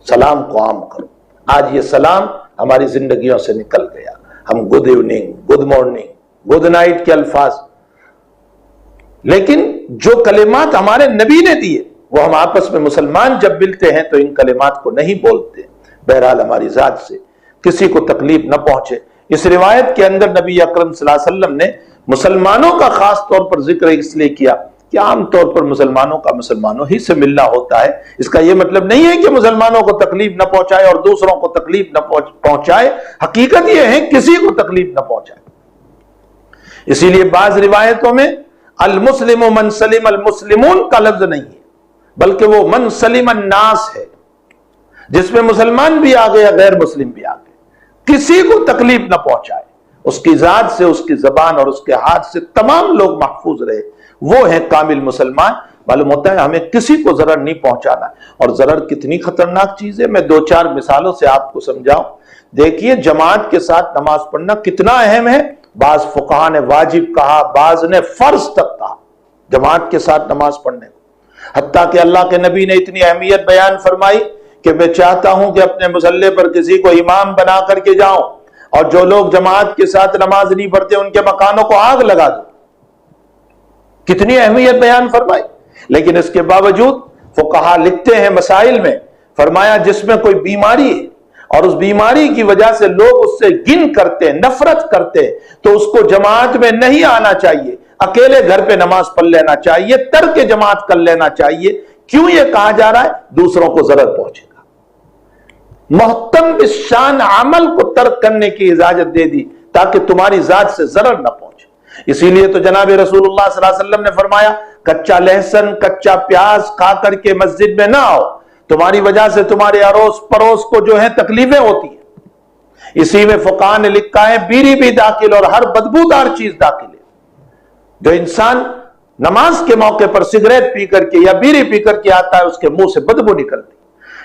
سلام کو عام کرو۔ آج یہ سلام ہماری زندگیوں سے نکل گیا، ہم good evening, good morning, good night کے الفاظ، لیکن جو کلمات ہمارے نبی نے دیے وہ ہم آپس میں مسلمان جب ملتے ہیں تو ان کلمات کو نہیں بولتے۔ بہرحال ہماری ذات سے کسی کو تکلیف نہ پہنچے۔ اس روایت کے اندر نبی اکرم صلی اللہ علیہ وسلم نے مسلمانوں کا خاص طور پر ذکر اس لیے کیا کہ عام طور پر مسلمانوں کا مسلمانوں ہی سے ملنا ہوتا ہے، اس کا یہ مطلب نہیں ہے کہ مسلمانوں کو تکلیف نہ پہنچائے اور دوسروں کو تکلیف نہ پہنچائے، حقیقت یہ ہے کسی کو تکلیف نہ پہنچائے۔ اسی لیے بعض روایتوں میں المسلم من سلم المسلمون کا لفظ نہیں ہے، بلکہ وہ من سلم الناس ہے، جس میں مسلمان بھی آ گیا، غیر مسلم بھی آ گئے۔ کسی کو تکلیف نہ پہنچائے، اس کی ذات سے، اس کی زبان اور اس کے ہاتھ سے تمام لوگ محفوظ رہے، وہ ہیں کامل مسلمان۔ معلوم ہوتا ہے ہمیں کسی کو ضرر نہیں پہنچانا، اور ضرر کتنی خطرناک چیز ہے، میں 2-4 مثالوں سے آپ کو سمجھاؤں۔ دیکھیے جماعت کے ساتھ نماز پڑھنا کتنا اہم ہے، بعض فقہا نے واجب کہا، بعض نے فرض تک کہا جماعت کے ساتھ نماز پڑھنے کو، حتیٰ کہ اللہ کے نبی نے اتنی اہمیت بیان فرمائی کہ میں چاہتا ہوں کہ اپنے مصلی پر کسی کو امام بنا کر کے جاؤں، اور جو لوگ جماعت کے ساتھ نماز نہیں پڑھتے ان کے مکانوں کو آگ لگا دو۔ کتنی اہمیت بیان فرمائی، لیکن اس کے باوجود فقہا لکھتے ہیں مسائل میں، فرمایا جس میں کوئی بیماری ہے اور اس بیماری کی وجہ سے لوگ اس سے گن کرتے، نفرت کرتے، تو اس کو جماعت میں نہیں آنا چاہیے، اکیلے گھر پہ نماز پڑھ لینا چاہیے، ترک جماعت کر لینا چاہیے۔ کیوں یہ کہا جا رہا ہے؟ دوسروں کو ضرر پہنچے گا۔ محتم بالشان عمل کو ترک کرنے کی اجازت دے دی تاکہ تمہاری ذات سے ضرر نہ پہنچے۔ اسی لیے تو جناب رسول اللہ صلی اللہ علیہ وسلم نے فرمایا کچا لہسن، کچا پیاز کھا کر کے مسجد میں نہ آؤ، تمہاری وجہ سے تمہارے اڑوس پڑوس کو جو ہے تکلیفیں ہوتی ہیں۔ اسی میں فقہا نے لکھا ہے بیڑی بھی داخل اور ہر بدبودار چیز داخل ہے۔ جو انسان نماز کے موقع پر سگریٹ پی کر کے یا بیڑی پی کر کے آتا ہے اس کے منہ سے بدبو نکلتی۔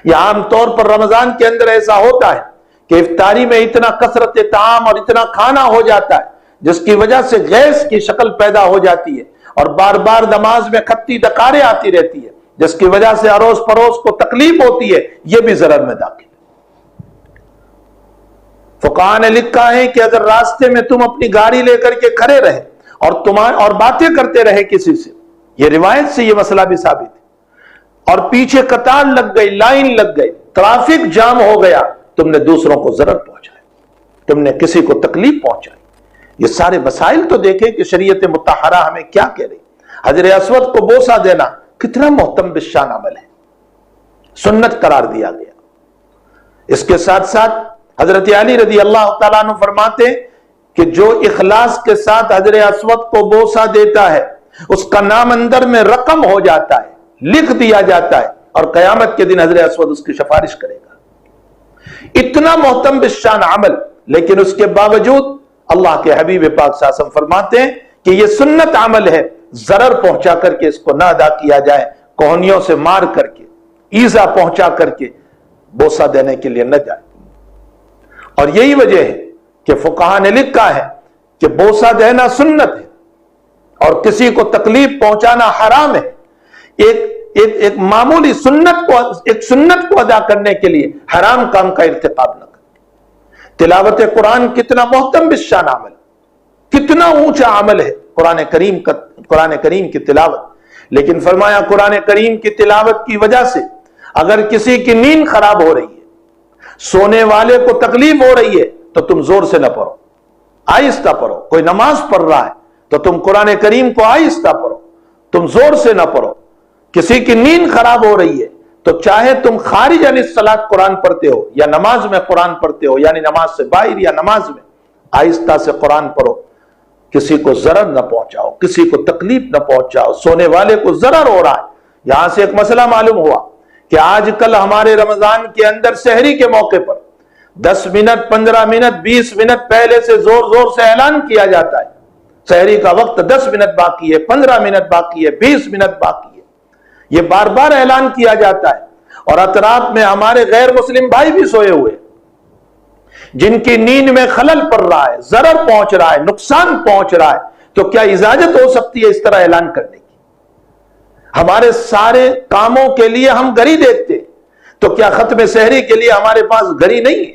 یہ عام طور پر رمضان کے اندر ایسا ہوتا ہے کہ افطاری میں اتنا کثرت طعام اور اتنا کھانا ہو جاتا ہے جس کی وجہ سے گیس کی شکل پیدا ہو جاتی ہے، اور بار بار نماز میں کھٹی ڈکاریں آتی رہتی ہے جس کی وجہ سے اڑوس پڑوس کو تکلیف ہوتی ہے، یہ بھی ضرر میں داخل ہے۔ فقہا نے لکھا ہے کہ اگر راستے میں تم اپنی گاڑی لے کر کے کھڑے رہے اور باتیں کرتے رہے کسی سے، یہ روایت سے یہ مسئلہ بھی ثابت ہے، اور پیچھے قطار لگ گئی، لائن لگ گئی، ٹریفک جام ہو گیا، تم نے دوسروں کو ضرر پہنچایا، تم نے کسی کو تکلیف پہنچائی۔ یہ سارے مسائل تو دیکھیں کہ شریعت مطہرہ ہمیں کیا کہہ رہی۔ حجر اسود کو بوسہ دینا کتنا محتم بالشان عمل ہے، سنت قرار دیا گیا۔ اس کے ساتھ ساتھ حضرت علی رضی اللہ تعالیٰ عنہ فرماتے ہیں کہ جو اخلاص کے ساتھ حجر اسود کو بوسہ دیتا ہے اس کا نام اندر میں رقم ہو جاتا ہے، لکھ دیا جاتا ہے، اور قیامت کے دن حجر اسود اس کی سفارش کرے گا۔ اتنا محتم بالشان عمل، لیکن اس کے باوجود اللہ کے حبیب پاک صلی اللہ علیہ وسلم فرماتے ہیں کہ یہ سنت عمل ہے، ضرر پہنچا کر کے اس کو نہ ادا کیا جائے، کوہنیوں سے مار کر کے، ایذا پہنچا کر کے بوسہ دینے کے لیے نہ جائے۔ اور یہی وجہ ہے کہ فقہا نے لکھا ہے کہ بوسہ دینا سنت ہے اور کسی کو تکلیف پہنچانا حرام ہے۔ ایک معمولی سنت کو ادا کرنے کے لیے حرام کام کا ارتکاب نہ کرے۔ تلاوت قرآن کتنا محتم بالشان عمل، کتنا اونچا عمل ہے قرآن کریم کی تلاوت، لیکن فرمایا قرآن کریم کی تلاوت کی وجہ سے اگر کسی کی نیند خراب ہو رہی ہے، سونے والے کو تکلیف ہو رہی ہے، تو تم زور سے نہ پڑھو، آہستہ پڑھو۔ کوئی نماز پڑھ رہا ہے تو تم قرآن کریم کو آہستہ پڑھو، تم زور سے نہ پڑھو۔ کسی کی نیند خراب ہو رہی ہے تو چاہے تم خارج عن الصلاۃ قرآن پڑھتے ہو یا نماز میں قرآن پڑھتے ہو، یعنی نماز سے باہر یا نماز میں، آہستہ سے قرآن پڑھو، کسی کو ضرر نہ پہنچاؤ، کسی کو تکلیف نہ پہنچاؤ، سونے والے کو ضرر ہو رہا ہے۔ یہاں سے ایک مسئلہ معلوم ہوا کہ آج کل ہمارے رمضان کے اندر سحری کے موقع پر 10 منٹ 15 منٹ 20 منٹ پہلے سے زور زور سے اعلان کیا جاتا ہے سحری کا وقت 10 منٹ باقی ہے، 15 منٹ باقی ہے، 20 منٹ باقی ہے، یہ بار بار اعلان کیا جاتا ہے، اور اطراف میں ہمارے غیر مسلم بھائی بھی سوئے ہوئے جن کی نیند میں خلل پڑ رہا ہے، ضرر پہنچ رہا ہے، نقصان پہنچ رہا ہے، تو کیا اجازت ہو سکتی ہے اس طرح اعلان کرنے کی؟ ہمارے سارے کاموں کے لیے ہم گھڑی دیکھتے، تو کیا ختم سحری کے لیے ہمارے پاس گھڑی نہیں ہے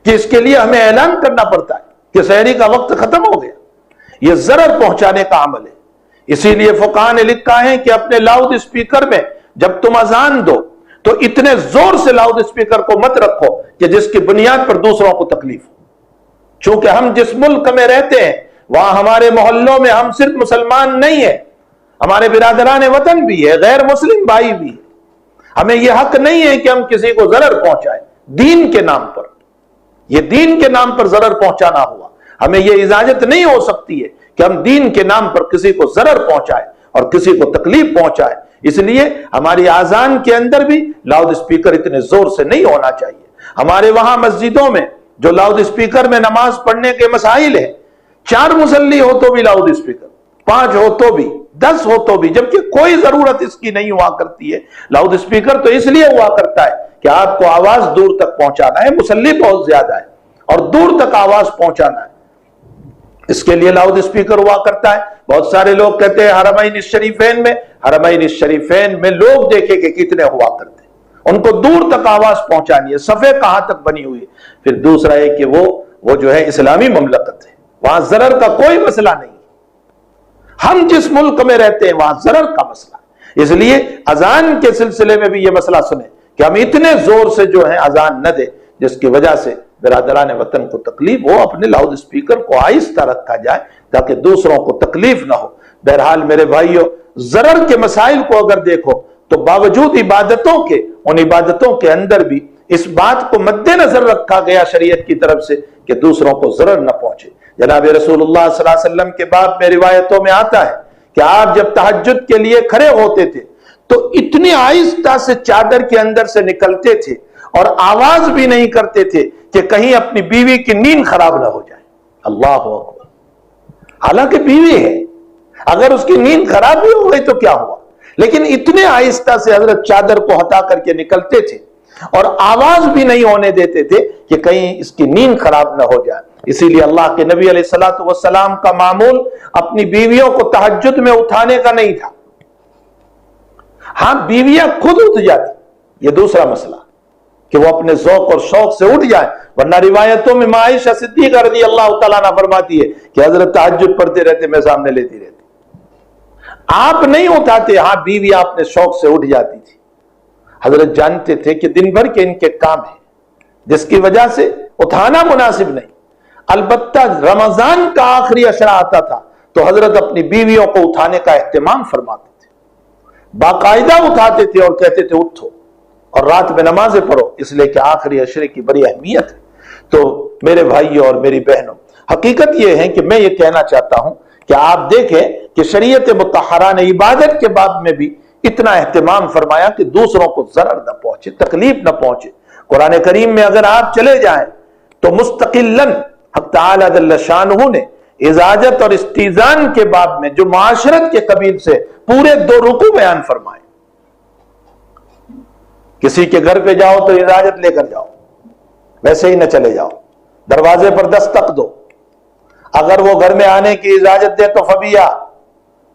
کہ اس کے لیے ہمیں اعلان کرنا پڑتا ہے کہ سحری کا وقت ختم ہو گیا؟ یہ ضرر پہنچانے کا عمل ہے۔ اسی لیے فقہا نے لکھا ہے کہ اپنے لاؤڈ اسپیکر میں جب تم اذان دو تو اتنے زور سے لاؤڈ اسپیکر کو مت رکھو کہ جس کی بنیاد پر دوسروں کو تکلیف ہو۔ چونکہ ہم جس ملک میں رہتے ہیں وہاں ہمارے محلوں میں ہم صرف مسلمان نہیں ہیں، ہمارے برادران وطن بھی ہے، غیر مسلم بھائی بھی ہے۔ ہمیں یہ حق نہیں ہے کہ ہم کسی کو ضرر پہنچائیں دین کے نام پر، یہ دین کے نام پر ضرر پہنچانا ہوا۔ ہمیں یہ اجازت نہیں ہو سکتی ہے کہ ہم دین کے نام پر کسی کو ضرر پہنچائیں اور کسی کو تکلیف پہنچائیں۔ اس لیے ہماری اذان کے اندر بھی لاؤڈ اسپیکر اتنے زور سے نہیں ہونا چاہیے۔ ہمارے وہاں مسجدوں میں جو لاؤڈ اسپیکر میں نماز پڑھنے کے مسائل ہیں، 4 مصلی ہو تو بھی لاؤڈ اسپیکر، 5 ہو تو بھی، 10 ہو تو بھی، جبکہ کوئی ضرورت اس کی نہیں ہوا کرتی ہے۔ لاؤڈ اسپیکر تو اس لیے ہوا کرتا ہے کہ آپ کو آواز دور تک پہنچانا ہے، مصلی بہت زیادہ ہے اور دور تک آواز پہنچانا ہے، اس کے لیے لاؤڈ اسپیکر ہوا کرتا ہے۔ بہت سارے لوگ کہتے ہیں حرمین الشریفین میں لوگ دیکھے کہ کتنے ہوا کرتے ہیں، ان کو دور تک آواز پہنچانی ہے، صفیں کہاں تک بنی ہوئی ہے۔ پھر دوسرا ہے کہ وہ جو ہے اسلامی مملکت ہے، وہاں ضرر کا کوئی مسئلہ نہیں، ہم جس ملک میں رہتے ہیں وہاں ضرر کا مسئلہ ہے۔ اس لیے اذان کے سلسلے میں بھی یہ مسئلہ سنیں کہ ہم اتنے زور سے جو ہے اذان نہ دیں جس کی وجہ سے برادران وطن کو تکلیف ہو، اپنے لاؤڈ اسپیکر کو آہستہ رکھا جائے تاکہ دوسروں کو تکلیف نہ ہو۔ بہرحال میرے بھائیوں، ضرر کے مسائل کو اگر دیکھو تو باوجود عبادتوں کے، ان عبادتوں کے اندر بھی اس بات کو مد نظر رکھا گیا شریعت کی طرف سے کہ دوسروں کو ضرر نہ پہنچے۔ جناب رسول اللہ صلی اللہ علیہ وسلم کے باب میں روایتوں میں آتا ہے کہ آپ جب تہجد کے لیے کھڑے ہوتے تھے تو اتنی آہستہ سے چادر کے اندر سے نکلتے تھے اور آواز بھی نہیں کرتے تھے کہ کہیں اپنی بیوی کی نیند خراب نہ ہو جائے۔ اللہ اکبر! حالانکہ بیوی ہے، اگر اس کی نیند خراب بھی ہو گئی تو کیا ہوا، لیکن اتنے آہستہ سے حضرت چادر کو ہٹا کر کے نکلتے تھے اور آواز بھی نہیں ہونے دیتے تھے کہ کہیں اس کی نیند خراب نہ ہو جائے۔ اسی لیے اللہ کے نبی علیہ الصلوۃ والسلام کا معمول اپنی بیویوں کو تہجد میں اٹھانے کا نہیں تھا۔ ہاں، بیویاں خود اٹھ جاتی، یہ دوسرا مسئلہ کہ وہ اپنے ذوق اور شوق سے اٹھ جائیں، ورنہ روایتوں میں عائشہ صدیقہ رضی اللہ تعالیٰ عنہ فرماتی ہے کہ حضرت تہجد پڑھتے رہتے، میں سامنے لیتی رہتی، آپ نہیں اٹھاتے۔ ہاں، بیویاں اپنے شوق سے اٹھ جاتی تھی۔ حضرت جانتے تھے کہ دن بھر کے ان کے کام ہیں جس کی وجہ سے اٹھانا مناسب نہیں، البتہ رمضان کا آخری عشرہ آتا تھا تو حضرت اپنی بیویوں کو اٹھانے کا اہتمام فرماتے تھے، باقاعدہ اٹھاتے تھے اور کہتے تھے اٹھو اور رات میں نمازیں پڑھو، اس لیے کہ آخری عشرے کی بڑی اہمیت ہے۔ تو میرے بھائیوں اور میری بہنوں، حقیقت یہ ہے کہ میں یہ کہنا چاہتا ہوں کہ آپ دیکھیں کہ شریعت مطہرہ نے عبادت کے باب میں بھی اتنا اہتمام فرمایا کہ دوسروں کو ضرر نہ پہنچے، تکلیف نہ پہنچے۔ قرآن کریم میں اگر آپ چلے جائیں تو مستقلاً حق تعالیٰ جل شانہ نے اجازت اور استئذان کے باب میں جو معاشرت کے قبیل سے پورے 2 رکوع بیان فرمائے۔ کسی کے گھر پہ جاؤ تو اجازت لے کر جاؤ، ویسے ہی نہ چلے جاؤ، دروازے پر دستک دو، اگر وہ گھر میں آنے کی اجازت دے تو فبیا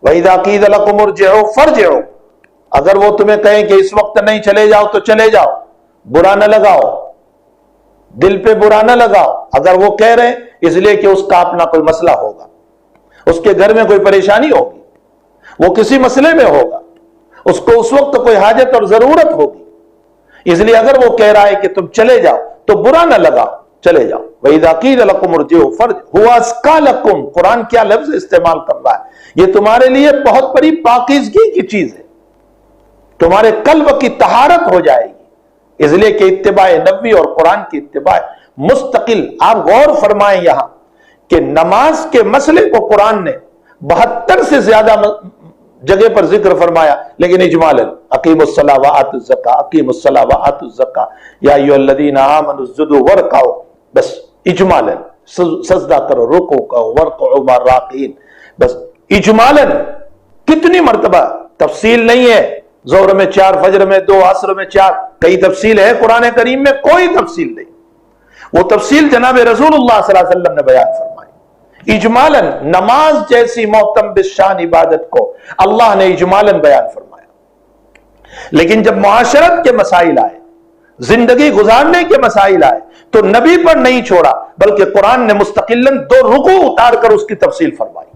وَإِذَا قِيلَ لَكُمُ ارْجِعُوا فَارْجِعُوا، اگر وہ تمہیں کہیں کہ اس وقت نہیں چلے جاؤ تو چلے جاؤ، برا نہ لگاؤ، دل پہ برا نہ لگاؤ۔ اگر وہ کہہ رہے ہیں اس لیے کہ اس کا اپنا کوئی مسئلہ ہوگا، اس کے گھر میں کوئی پریشانی ہوگی، وہ کسی مسئلے میں ہوگا، اس کو اس وقت کوئی حاجت اور ضرورت ہوگی، اس لیے اگر وہ کہہ رہا ہے کہ تم چلے جاؤ تو برا نہ لگاؤ، چلے جاؤ۔ وَإِذَا قِيلَ لَكُمُ ارْجِعُوا فَارْجِعُوا هُوَ أَزْكَىٰ لَكُمْ، قرآن کیا لفظ استعمال کر رہا ہے، یہ تمہارے لیے بہت بڑی پاکیزگی کی چیز ہے، تمہارے قلب کی طہارت ہو جائے گی، اس لیے کہ اتباع نبوی اور قرآن کی اتباع مستقل۔ آپ غور فرمائیں یہاں کہ نماز کے مسئلے کو قرآن نے 72 سے زیادہ جگہ پر ذکر فرمایا، لیکن اجمالاً اقیموا الصلاۃ وآتوا الزکاۃ، اقیموا الصلاۃ وآتوا الزکاۃ، یا ایھا الذین آمنوا اسجدوا وارکعوا، بس اجمالاً سجدہ کرو، رکوع کرو، وارکعوا مع الراکعین، بس اجمالاً۔ کتنی مرتبہ، تفصیل نہیں ہے، ظہر میں 4، فجر میں 2، عصر میں 4، کئی تفصیل ہے قرآن کریم میں، کوئی تفصیل نہیں، وہ تفصیل جناب رسول اللہ صلی اللہ علیہ وسلم نے بیان فرمائی۔ اجمالاً نماز جیسی محترم بالشان عبادت کو اللہ نے اجمالاً بیان فرمایا، لیکن جب معاشرت کے مسائل آئے، زندگی گزارنے کے مسائل آئے تو نبی پر نہیں چھوڑا بلکہ قرآن نے مستقلاً 2 رکوع اتار کر اس کی تفصیل فرمائی،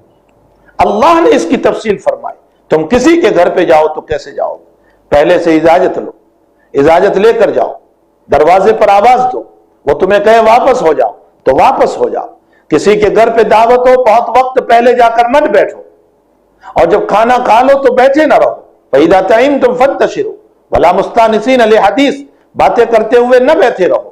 اللہ نے اس کی تفصیل فرمائی۔ تم کسی کے گھر پہ جاؤ تو کیسے جاؤ، پہلے سے اجازت لو، اجازت لے کر جاؤ، دروازے پر آواز دو، وہ تمہیں کہے واپس ہو جاؤ تو واپس ہو جاؤ۔ کسی کے گھر پہ دعوت ہو، بہت وقت پہلے جا کر مت بیٹھو، اور جب کھانا کھا لو تو بیٹھے نہ رہو۔ فَإِذَا طَعِمْتُمْ فَانتَشِرُوا وَلَا مُسْتَأْنِسِينَ لِحَدِيثٍ، باتیں کرتے ہوئے نہ بیٹھے رہو۔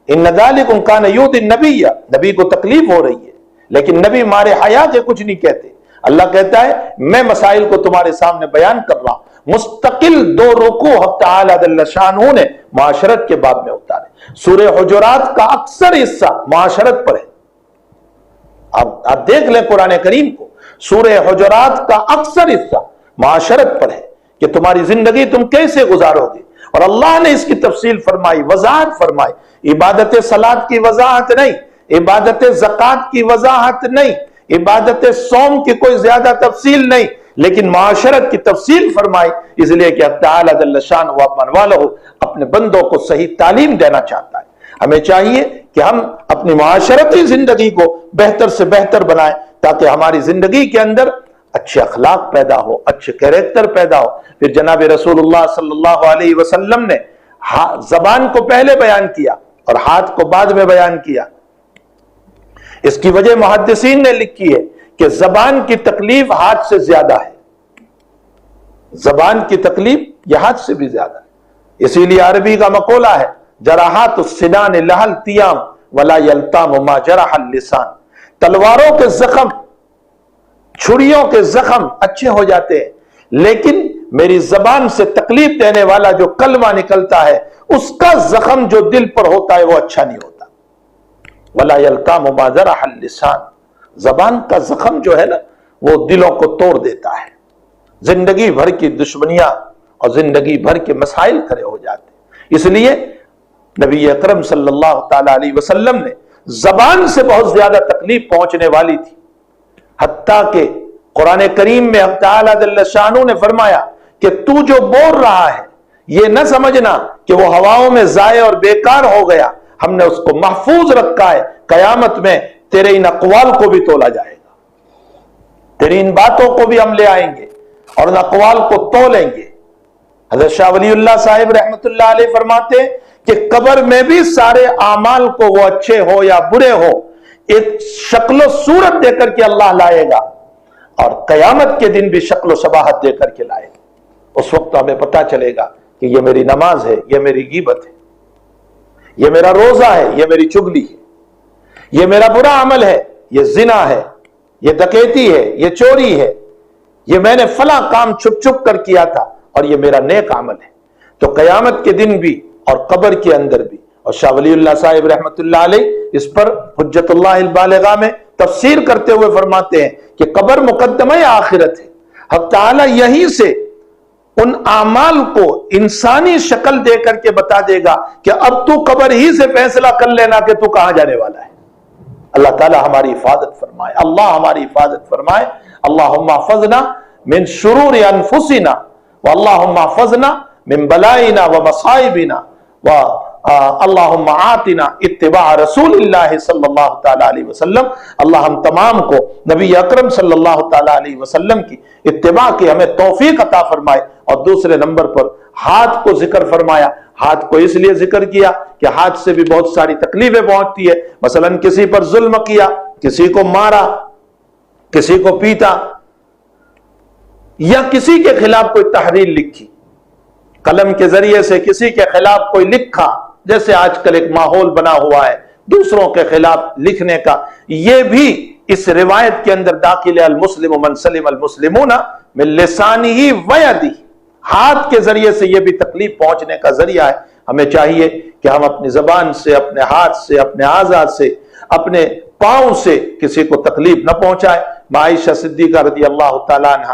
إِنَّ ذَلِكُمْ كَانَ يُؤْذِي النَّبِيَّ، نبی کو تکلیف ہو رہی ہے، لیکن نبی مارے حیا کے کچھ نہیں کہتے۔ اللہ کہتا ہے میں مسائل کو تمہارے سامنے بیان کر رہا ہوں، مستقل 2 رکوع حق تعالی جل شانہ نے معاشرت کے باب میں اتارے۔ سورہ حجرات کا اکثر حصہ معاشرت پر ہے۔ آپ دیکھ لیں قرآن کریم کو، سورہ حجرات کا اکثر حصہ معاشرت پر ہے کہ تمہاری زندگی تم کیسے گزارو گے، اور اللہ نے اس کی تفصیل فرمائی، وضاحت فرمائی۔ عبادت صلاۃ کی وضاحت نہیں، عبادت زکوٰۃ کی وضاحت نہیں، عبادت صوم کی کوئی زیادہ تفصیل نہیں، لیکن معاشرت کی تفصیل فرمائی، اس لیے کہ اللہ تعالیٰ جل شانہ ومن والہ اپنے بندوں کو صحیح تعلیم دینا چاہتا ہے۔ ہمیں چاہیے کہ ہم اپنی معاشرتی زندگی کو بہتر سے بہتر بنائیں تاکہ ہماری زندگی کے اندر اچھے اخلاق پیدا ہو، اچھے کیریکٹر پیدا ہو۔ پھر جناب رسول اللہ صلی اللہ علیہ وسلم نے زبان کو پہلے بیان کیا اور ہاتھ کو بعد میں بیان کیا۔ اس کی وجہ محدثین نے لکھی ہے کہ زبان کی تکلیف ہاتھ سے زیادہ ہے، زبان کی تکلیف یہ ہاتھ سے بھی زیادہ ہے۔ اسی لیے عربی کا مقولہ ہے جراحات السنان لہا التیام ولا یلتام ما جرح اللسان۔ تلواروں کے زخم، چھریوں کے زخم اچھے ہو جاتے ہیں، لیکن میری زبان سے تکلیف دینے والا جو کلمہ نکلتا ہے اس کا زخم جو دل پر ہوتا ہے وہ اچھا نہیں ہوتا۔ ولا یلتام ما جرح اللسان، زبان کا زخم جو ہے نا وہ دلوں کو توڑ دیتا ہے، زندگی بھر کی دشمنیاں اور زندگی بھر کے مسائل کھڑے ہو جاتے ہیں۔ اس لیے نبی اکرم صلی اللہ تعالی علیہ وسلم نے زبان سے بہت زیادہ تکلیف پہنچنے والی تھی، حتیٰ کہ قرآن کریم میں اللہ تعالیٰ جل شانہ نے فرمایا کہ تو جو بول رہا ہے یہ نہ سمجھنا کہ وہ ہواؤں میں ضائع اور بیکار ہو گیا، ہم نے اس کو محفوظ رکھا ہے، قیامت میں تیرے ان اقوال کو بھی تولا جائے گا، تیری ان باتوں کو بھی ہم لے آئیں گے اور ان اقوال کو تولیں گے۔ حضرت شاہ ولی اللہ صاحب رحمت اللہ علیہ فرماتے ہیں کہ قبر میں بھی سارے اعمال کو وہ اچھے ہو یا برے ہو ایک شکل و صورت دے کر کے اللہ لائے گا، اور قیامت کے دن بھی شکل و شباہت دے کر کے لائے گا۔ اس وقت ہمیں پتہ چلے گا کہ یہ میری نماز ہے، یہ میری غیبت ہے، یہ میرا روزہ ہے، یہ میری چغلی ہے، یہ میرا برا عمل ہے، یہ زنا ہے، یہ ڈکیتی ہے، یہ چوری ہے، یہ میں نے فلاں کام چھپ چھپ کر کیا تھا اور یہ میرا نیک عمل ہے۔ تو قیامت کے دن بھی اور قبر کے اندر بھی، اور شاہ ولی اللہ صاحب رحمت اللہ علیہ اس پر حجت اللہ البالغہ میں تفسیر کرتے ہوئے فرماتے ہیں کہ قبر مقدمہ آخرت ہے، حق تعالیٰ یہیں سے ان اعمال کو انسانی شکل دے کر کے بتا دے گا کہ اب تو قبر ہی سے فیصلہ کر لینا کہ تو کہاں جانے والا ہے۔ اللہ تعالیٰ ہماری حفاظت فرمائے، اللہ ہماری حفاظت فرمائے۔ اللہم احفظنا من شرور انفسنا واللہم احفظنا من بلائنا ومصائبنا اللہم آتنا اتباع رسول اللہ صلی اللہ تعالیٰ علیہ وسلم۔ اللہ ہم تمام کو نبی اکرم صلی اللہ تعالیٰ علیہ وسلم کی اتباع کی ہمیں توفیق عطا فرمائے۔ اور دوسرے نمبر پر ہاتھ کو ذکر فرمایا، ہاتھ کو اس لیے ذکر کیا کہ ہاتھ سے بھی بہت ساری تکلیفیں پہنچتی ہے۔ مثلا کسی پر ظلم کیا، کسی کو مارا، کسی کو پیٹا، یا کسی کے خلاف کوئی تحریر لکھی، قلم کے ذریعے سے کسی کے خلاف کوئی لکھا، جیسے آج کل ایک ماحول بنا ہوا ہے دوسروں کے خلاف لکھنے کا، یہ بھی اس روایت کے اندر داخل ہے۔ المسلم من سلم المسلمون من لسانہ ویدہ، ہاتھ کے ذریعے سے یہ بھی تکلیف پہنچنے کا ذریعہ ہے۔ ہمیں چاہیے کہ ہم اپنی زبان سے، اپنے ہاتھ سے، اپنے اعضاء سے، اپنے پاؤں سے کسی کو تکلیف نہ پہنچائے۔ عائشہ صدیقہ رضی اللہ تعالیٰ عنہ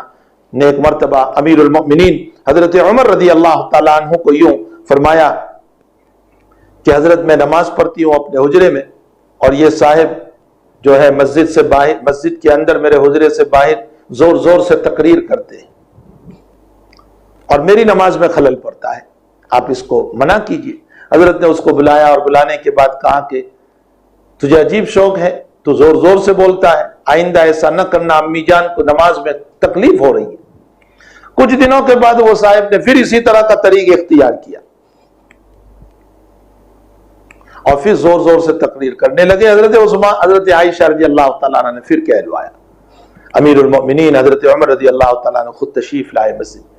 نے ایک مرتبہ امیر المؤمنین حضرت عمر رضی اللہ تعالیٰ عنہ کو یوں فرمایا کہ حضرت میں نماز پڑھتی ہوں اپنے حجرے میں، اور یہ صاحب جو ہے مسجد سے باہر، مسجد کے اندر میرے حجرے سے باہر زور زور سے تقریر کرتے ہیں اور میری نماز میں خلل پڑتا ہے، آپ اس کو منع کیجئے۔ حضرت نے اس کو بلایا اور بلانے کے بعد کہا کہ تجھے عجیب شوق ہے، تو زور زور سے بولتا ہے، آئندہ ایسا نہ کرنا، امی جان کو نماز میں تکلیف ہو رہی ہے۔ کچھ دنوں کے بعد وہ صاحب نے پھر اسی طرح کا طریق اختیار کیا اور پھر زور زور سے تقریر کرنے لگے۔ حضرت عائشہ رضی اللہ تعالیٰ عنہ نے پھر کہلوایا۔ امیر المؤمنین حضرت عمر رضی اللہ تعالیٰ عنہ خود تشریف لائے مسجد میں،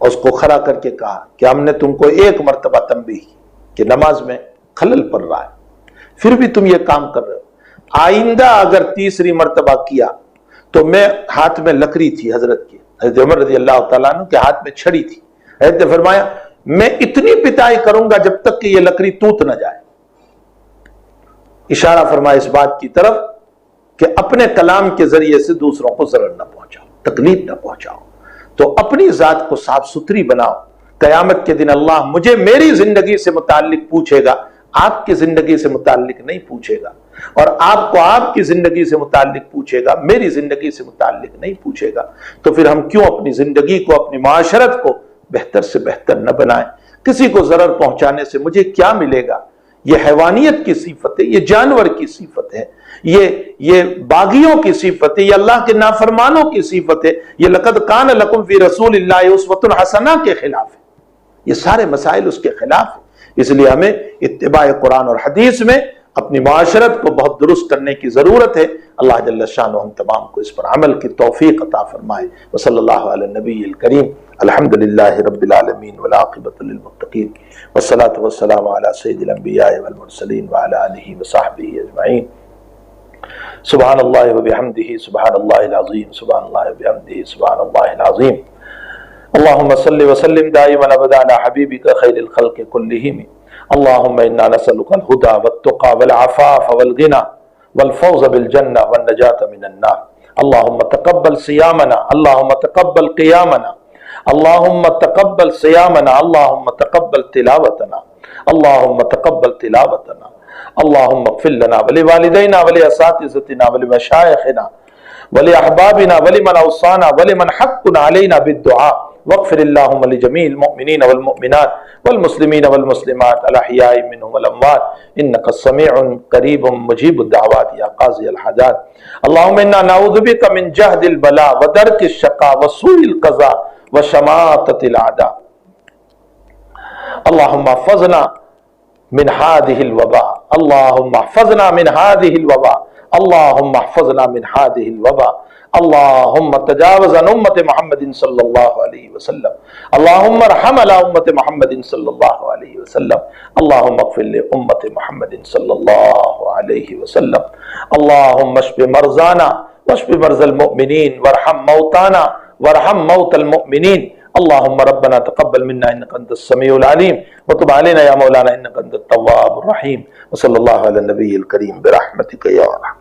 اور اس کو کھڑا کر کے کہا کہ ہم نے تم کو ایک مرتبہ تنبیہ کی کہ نماز میں خلل پڑ رہا ہے، پھر بھی تم یہ کام کر رہے ہو، آئندہ اگر تیسری مرتبہ کیا تو میں ہاتھ میں لکڑی تھی حضرت کی، حضرت عمر رضی اللہ تعالیٰ عنہ کے ہاتھ میں چھڑی تھی. حضرت نے فرمایا میں اتنی پٹائی کروں گا جب تک کہ یہ لکڑی ٹوٹ نہ جائے. اشارہ فرمایا اس بات کی طرف کہ اپنے کلام کے ذریعے سے دوسروں کو ضرر نہ پہنچاؤ، تکلیف نہ پہنچاؤ. تو اپنی ذات کو صاف ستھری بناؤ. قیامت کے دن اللہ مجھے میری زندگی سے متعلق پوچھے گا، آپ کی زندگی سے متعلق نہیں پوچھے گا. اور آپ کو آپ کی زندگی سے متعلق پوچھے گا، میری زندگی سے متعلق نہیں پوچھے گا. تو پھر ہم کیوں اپنی زندگی کو، اپنی معاشرت کو بہتر سے بہتر نہ بنائیں؟ کسی کو ضرر پہنچانے سے مجھے کیا ملے گا؟ یہ حیوانیت کی صفت ہے، یہ جانور کی صفت ہے، یہ باغیوں کی صفت ہے، یہ اللہ کے نافرمانوں کی صفت ہے. یہ لقد کان لکم فی رسول اللہ اسوۃ حسنہ کے خلاف ہے. یہ سارے مسائل اس کے خلاف ہیں. اس لیے ہمیں اتباع قرآن اور حدیث میں اپنی معاشرت کو بہت درست کرنے کی ضرورت ہے. اللہ جل شانہ ہم تمام کو اس پر عمل کی توفیق عطا فرمائے. وصلی اللہ علی النبی الکریم. الحمد للہ رب العالمین والعاقبۃ للمتقین والصلاۃ والسلام علی سید الانبیاء والمرسلین وعلی آلہ وصحبہ اجمعین. سبحان اللہ وبحمدہ سبحان اللہ العظیم سبحان اللہ وبحمدہ سبحان اللہ العظیم. اللہم صلی وسلم دائما ابدا علی حبیبک خیر الخلق کلہم. اللہم انا نسألک الہدی والتقی والعفاف والغنی والفوز بالجنہ والنجاة من النار. اللہم تقبل صیامنا، اللہم تقبل قیامنا، اللہم تقبل صیامنا، اللہم تقبل تلاوتنا، اللہم تقبل تلاوتنا. اللہم اغفر لنا ولوالدینا ولاساتذتنا ولمشایخنا ولاحبابنا ولمن اوصانا ولمن حق علینا بالدعاء. واغفر اللہم لجمیع المؤمنین والمؤمنات والمسلمین والمسلمات الاحیاء منهم والاموات انک السمیع قریب مجیب الدعوات یا قاضی الحاجات. اللہم انا نعوذ بک من جہد البلاء ودرک الشقاء وسوء القضاء وشماتۃ الاعداء. اللہم احفظنا من هذه الوباء، اللہم احفظنا من هذه الوباء، اللہم احفظنا من هذه الوباء. اللہم تجاوز عن امت محمد صلی اللہ علیہ وسلم. اللہم ارحم علی امت محمد صلی اللہ علیہ وسلم. اللہم اغفر لامت محمد صلی اللہ علیہ وسلم. اللہم اشف مرضانا واشف مرضى المؤمنین وارحم موتانا وارحم موت المؤمنین. اللہم ربنا تقبل منا انک انت السمیع العلیم وتب علینا یا مولانا انک انت التواب الرحیم. وصلی اللہ علی النبی الکریم برحمتک یا ارحم.